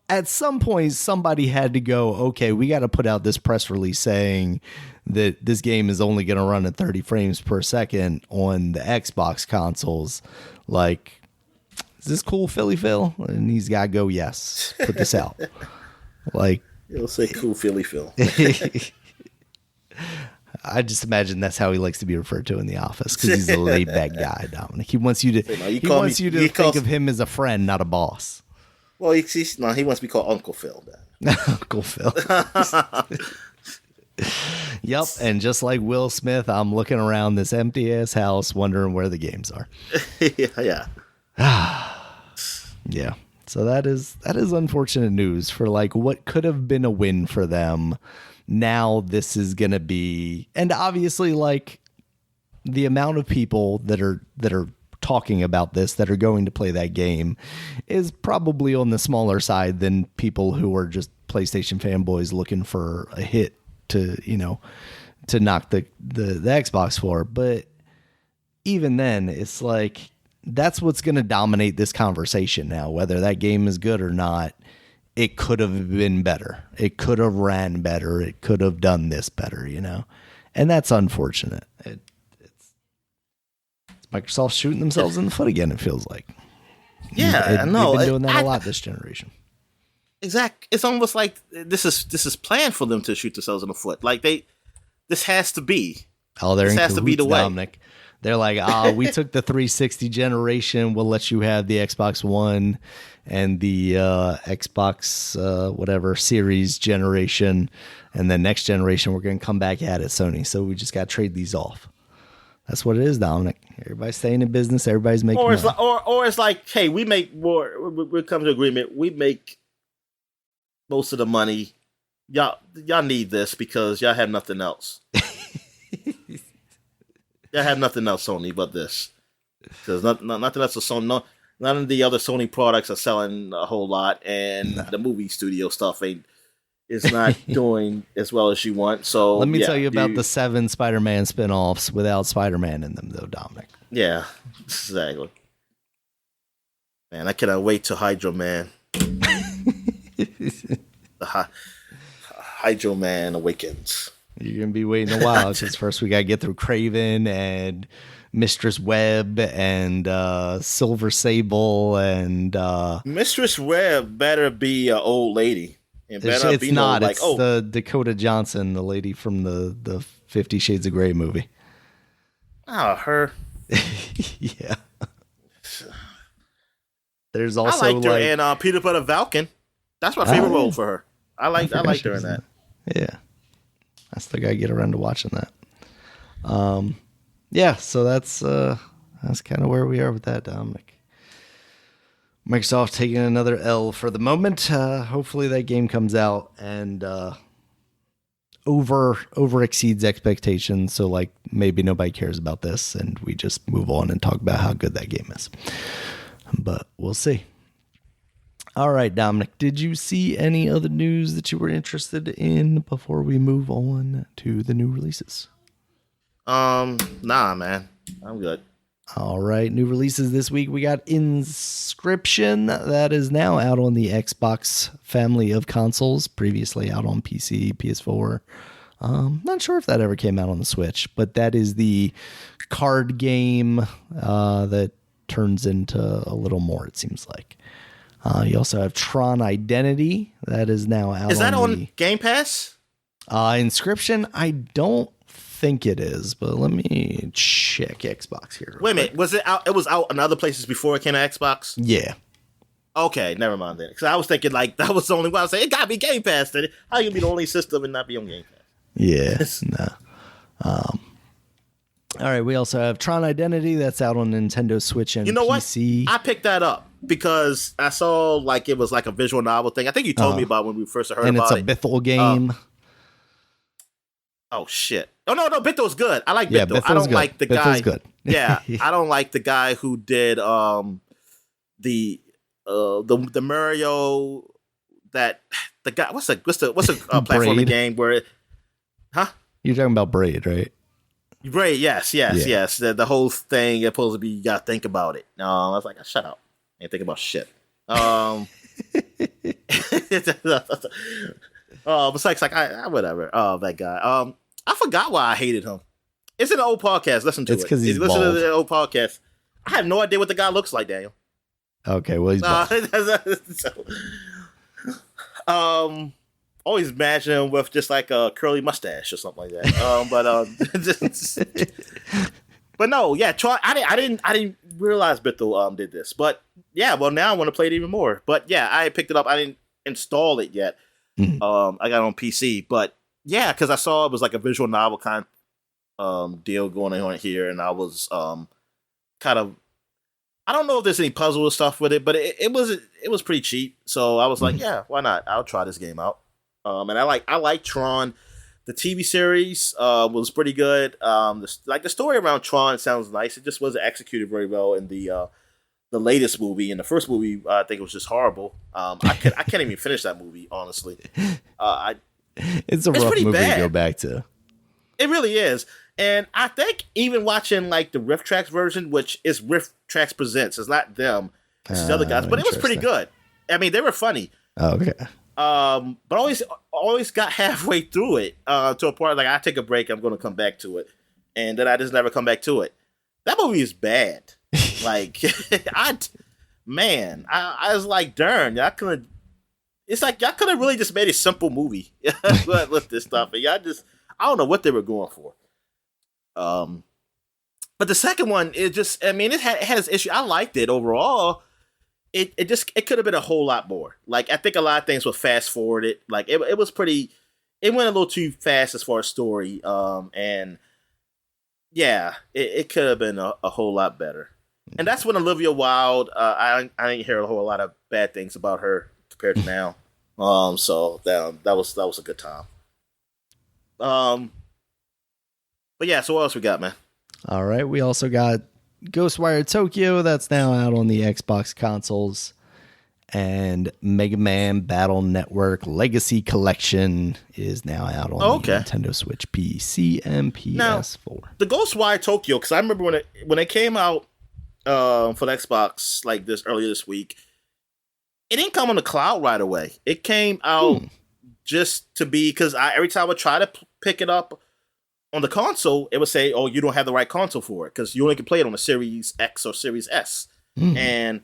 at some point, somebody had to go, okay, we got to put out this press release saying that this game is only going to run at 30 frames per second on the Xbox consoles. Like, is this cool, Philly Phil? And he's got to go, yes, put this out. Like, it'll say cool Philly Phil. I just imagine that's how he likes to be referred to in the office because he's a laid back guy, Dominic. He wants you to think of him as a friend, not a boss. Well, he wants to be called Uncle Phil. Uncle Phil. Yep, and just like Will Smith, I'm looking around this empty ass house, wondering where the games are. Yeah. Yeah. So that is unfortunate news for like what could have been a win for them. Now this is going to be, and obviously like the amount of people that are talking about this, that are going to play that game is probably on the smaller side than people who are just PlayStation fanboys looking for a hit to, you know, to knock the Xbox for. But even then it's like, that's what's going to dominate this conversation now, whether that game is good or not. It could have been better. It could have ran better. It could have done this better, you know? And that's unfortunate. It's Microsoft shooting themselves in the foot again, it feels like. Yeah, I know. They've been doing that a lot this generation. Exactly. It's almost like this is planned for them to shoot themselves in the foot. Like this has to be. Oh, they're this in has cahoots, to be the way. Dominic. They're like, we took the 360 generation. We'll let you have the Xbox One and the Xbox whatever series generation. And then next generation, we're going to come back at it, Sony. So we just got to trade these off. That's what it is, Dominic. Everybody's staying in business. Everybody's making money. Or it's like, hey, we make more. We come to agreement. We make most of the money. Y'all need this because y'all have nothing else. Y'all have nothing else, Sony, but this. Because nothing else is Sony. None of the other Sony products are selling a whole lot, and the movie studio stuff is not doing as well as you want. So let me tell you about the 7 Spider-Man spinoffs without Spider-Man in them, though, Dominic. Yeah, exactly. Man, I cannot wait to Hydro Man. The Hydro Man Awakens. You're going to be waiting a while because first we got to get through Kraven and Mistress Webb and Silver Sable and... Mistress Webb better be an old lady. And It's not. Like, it's the Dakota Johnson, the lady from the 50 Shades of Grey movie. Oh, her. Yeah. There's also I liked her in Peter Butter Falcon. That's my favorite role for her. I liked her in that. Yeah. I still gotta get around to watching that. Yeah, so that's kind of where we are with that, Dominic. Microsoft taking another L for the moment. Hopefully that game comes out and over exceeds expectations. So like maybe nobody cares about this and we just move on and talk about how good that game is. But we'll see. All right, Dominic, did you see any other news that you were interested in before we move on to the new releases? Nah, man. I'm good. All right, new releases this week. We got Inscription that is now out on the Xbox family of consoles, previously out on PC, PS4. Not sure if that ever came out on the Switch, but that is the card game that turns into a little more, it seems like. You also have Tron Identity that is now out. Is that on Game Pass? Inscription, I don't think it is, but let me check Xbox here. Wait a minute, was it out? It was out in other places before it came to Xbox? Yeah. Okay, never mind then. Because I was thinking like that was the only one. I was saying it gotta be Game Pass. Then how you be the only system and not be on Game Pass? Yeah. No. All right, we also have Tron Identity that's out on Nintendo Switch and PC. What? I picked that up because I saw like it was like a visual novel thing. I think you told me about when we first heard about it. And it's a Bithell game. Oh shit! Oh no, Bithell's good. I like Bithell. I don't like the guy. Good. Yeah, I don't like the guy who did the Mario the guy. What's a platforming game where it? Huh? You're talking about Braid, right? Braid, yes. The whole thing is supposed to be you gotta think about it. I was like, shut up. I ain't think about shit. It's like whatever. That guy. I forgot why I hated him. It's an old podcast. Listen to it. It's because he's listen bald. to the old podcast. I have no idea what the guy looks like, Daniel. Okay, well he's bald. Always imagine him with just like a curly mustache or something like that. But no, yeah. I didn't realize Bithell did this, but yeah. Well, now I want to play it even more. But yeah, I picked it up. I didn't install it yet. I got it on PC, but yeah, because I saw it was like a visual novel kind of deal going on here, and I was kind of. I don't know if there's any puzzle or stuff with it, but it was pretty cheap. So I was like, yeah, why not? I'll try this game out. And I like Tron. The TV series was pretty good. The story around Tron sounds nice. It just wasn't executed very well in the latest movie. In the first movie, I think it was just horrible. I can't even finish that movie, honestly. It's a rough movie to go back to. It really is. And I think even watching like the Riff Tracks version, which is Riff Tracks Presents, it's not them, it's the other guys, but it was pretty good. I mean, they were funny. Okay. But always got halfway through it to a point like I take a break, I'm going to come back to it, and then I just never come back to it. That movie is bad. Like I was like, darn, y'all could. It's like y'all could have really just made a simple movie with this stuff, and y'all just I don't know what they were going for. But the second one, it has issue. I liked it overall. It could have been a whole lot more. Like I think a lot of things were fast forwarded. Like it was pretty. It went a little too fast as far as story. And yeah, it could have been a whole lot better. And that's when Olivia Wilde. I didn't hear a whole lot of bad things about her compared to now. So that was a good time. But yeah, so what else we got, man? All right, we also got Ghostwire Tokyo that's now out on the Xbox consoles, and Mega Man Battle Network Legacy Collection is now out on the Nintendo Switch, PC, and PS4. Now, the Ghostwire Tokyo, because I remember when it came out for the Xbox like this earlier this week, it didn't come on the cloud right away. It came out just to be because every time I try to pick it up on the console, it would say, "Oh, you don't have the right console for it because you only can play it on a Series X or Series S." And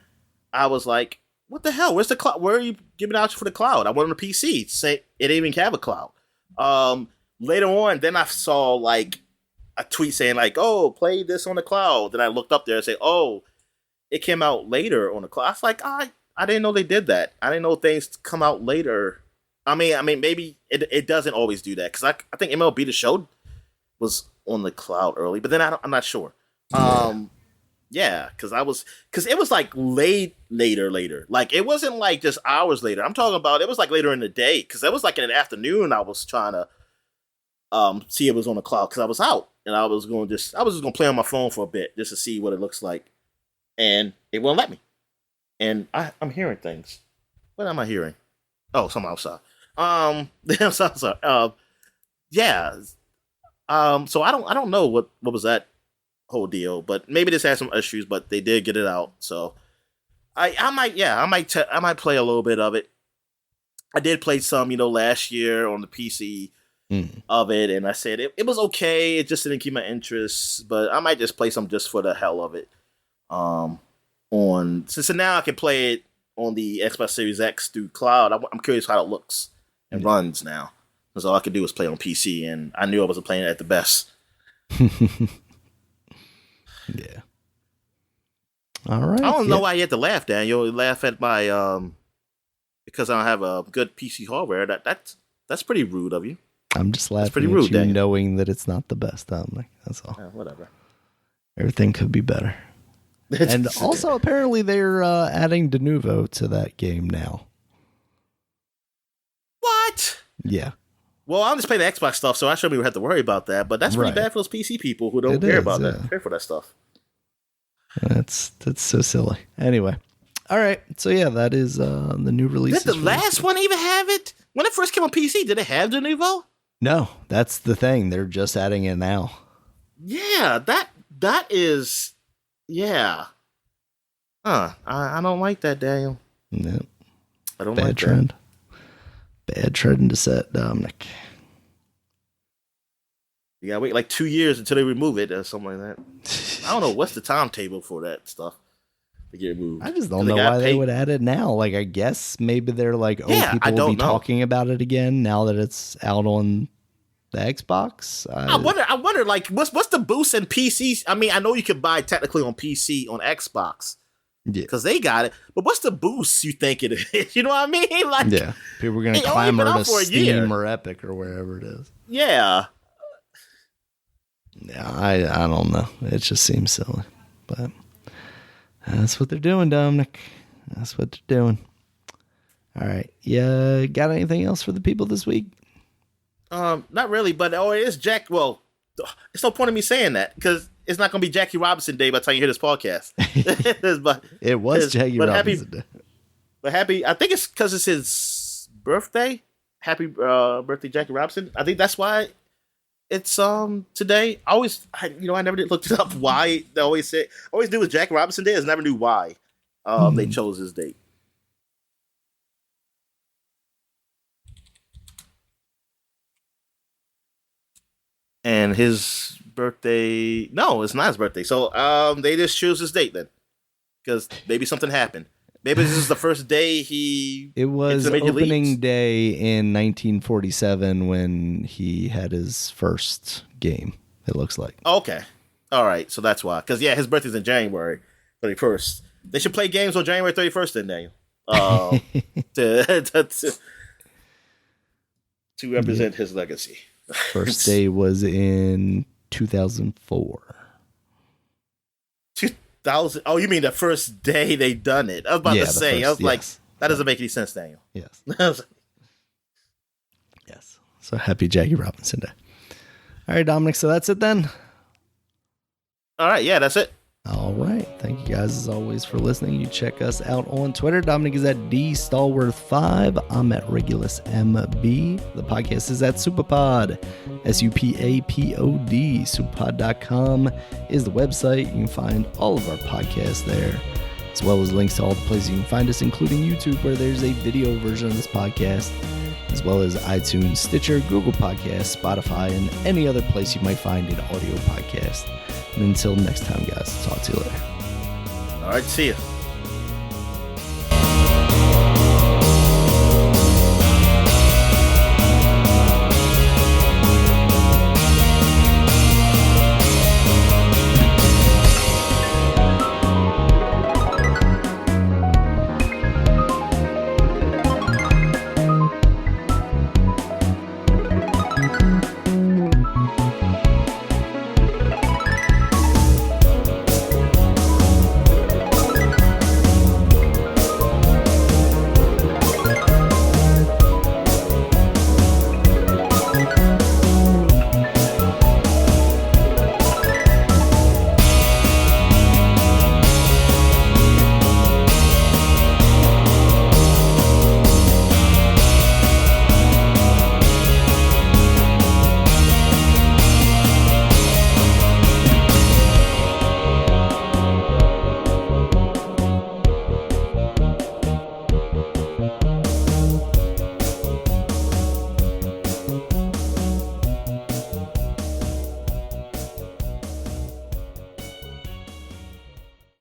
I was like, what the hell? Where's the cloud? Where are you giving out for the cloud? I went on the PC. Say it didn't even have a cloud. Later on, then I saw like a tweet saying like, "Oh, play this on the cloud." Then I looked up there and said, "Oh, it came out later on the cloud." I was like, I didn't know they did that. I didn't know things come out later. I mean, maybe it doesn't always do that because I think MLB The Show was on the cloud early, but then I'm not sure. Yeah, because it was like later. Like it wasn't like just hours later. I'm talking about it was like later in the day because it was like in the afternoon. I was trying to see if it was on the cloud because I was out and I was just gonna play on my phone for a bit just to see what it looks like, and it won't let me. And I'm hearing things. What am I hearing? Oh, someone outside. I'm sorry. Yeah. So I don't know what was that whole deal, but maybe this has some issues, but they did get it out. So I might play a little bit of it. I did play some, last year on the PC of it, and I said it was okay. It just didn't keep my interest, but I might just play some just for the hell of it. So now I can play it on the Xbox Series X through cloud. I'm curious how it looks and runs now. Because all I could do was play on PC, and I knew I wasn't playing it at the best. Yeah. All right. I don't know why you had to laugh, Daniel. You laugh at my because I don't have a good PC hardware. That's pretty rude of you. I'm just laughing at you, Daniel, knowing that it's not the best. That's all. Whatever. Everything could be better. And also, apparently, they're adding De Novo to that game now. What? Yeah. Well, I'm just playing the Xbox stuff, so I shouldn't even have to worry about that. But that's pretty bad for those PC people who don't care about that. Care for that stuff. That's so silly. Anyway, all right. So yeah, that is the new release. Did the last one even have it? When it first came on PC, did it have De Novo? No, that's the thing. They're just adding it now. Yeah, that is. Yeah. I don't like that, Daniel. No. I don't like that. Bad trend. Bad trend to set, Dominic. You gotta wait like 2 years until they remove it or something like that. I don't know what's the timetable for that stuff to get removed. I just don't know why they would add it now. Like, I guess maybe they're like, people will be talking about it again now that it's out on the Xbox. I wonder, like, what's the boost in PCs? I mean, I know you can buy technically on PC on Xbox, because they got it. But what's the boost you think it is? You know what I mean? Like, yeah, people are gonna clamor to Steam or Epic or wherever it is. Yeah. Yeah, I don't know. It just seems silly, but that's what they're doing, Dominic. That's what they're doing. All right, yeah. Got anything else for the people this week? Not really, but it is Jack. Well, it's no point in me saying that because it's not going to be Jackie Robinson Day by the time you hear this podcast. It was Jackie Robinson Day. But happy, I think it's because it's his birthday. Happy birthday, Jackie Robinson. I think that's why it's today. I never did look it up why they always knew it was Jackie Robinson Day. I never knew why they chose his date. And his birthday, no, it's not his birthday. So they just choose his date then, because maybe something happened. Maybe this is the first day It was opening day in 1947 when he had his first game. It looks like. Okay, all right, so that's why. Because his birthday's in January 31st. They should play games on January 31st then, Daniel, to represent his legacy. First day was in 2004. 2000? Oh, you mean the first day they done it? I was about to say. I was like, that doesn't make any sense, Daniel. Yes. Yes. So happy Jackie Robinson Day. All right, Dominic. So that's it then. All right. Yeah, that's it. All right. Thank you guys as always for listening. You check us out on Twitter. Dominic is at DStalworth5. I'm at RegulusMB. The podcast is at Supapod. SUPAPOD. Supapod.com is the website. You can find all of our podcasts there, as well as links to all the places you can find us, including YouTube, where there's a video version of this podcast, as well as iTunes, Stitcher, Google Podcasts, Spotify, and any other place you might find an audio podcast. And until next time, guys, talk to you later. All right, see ya.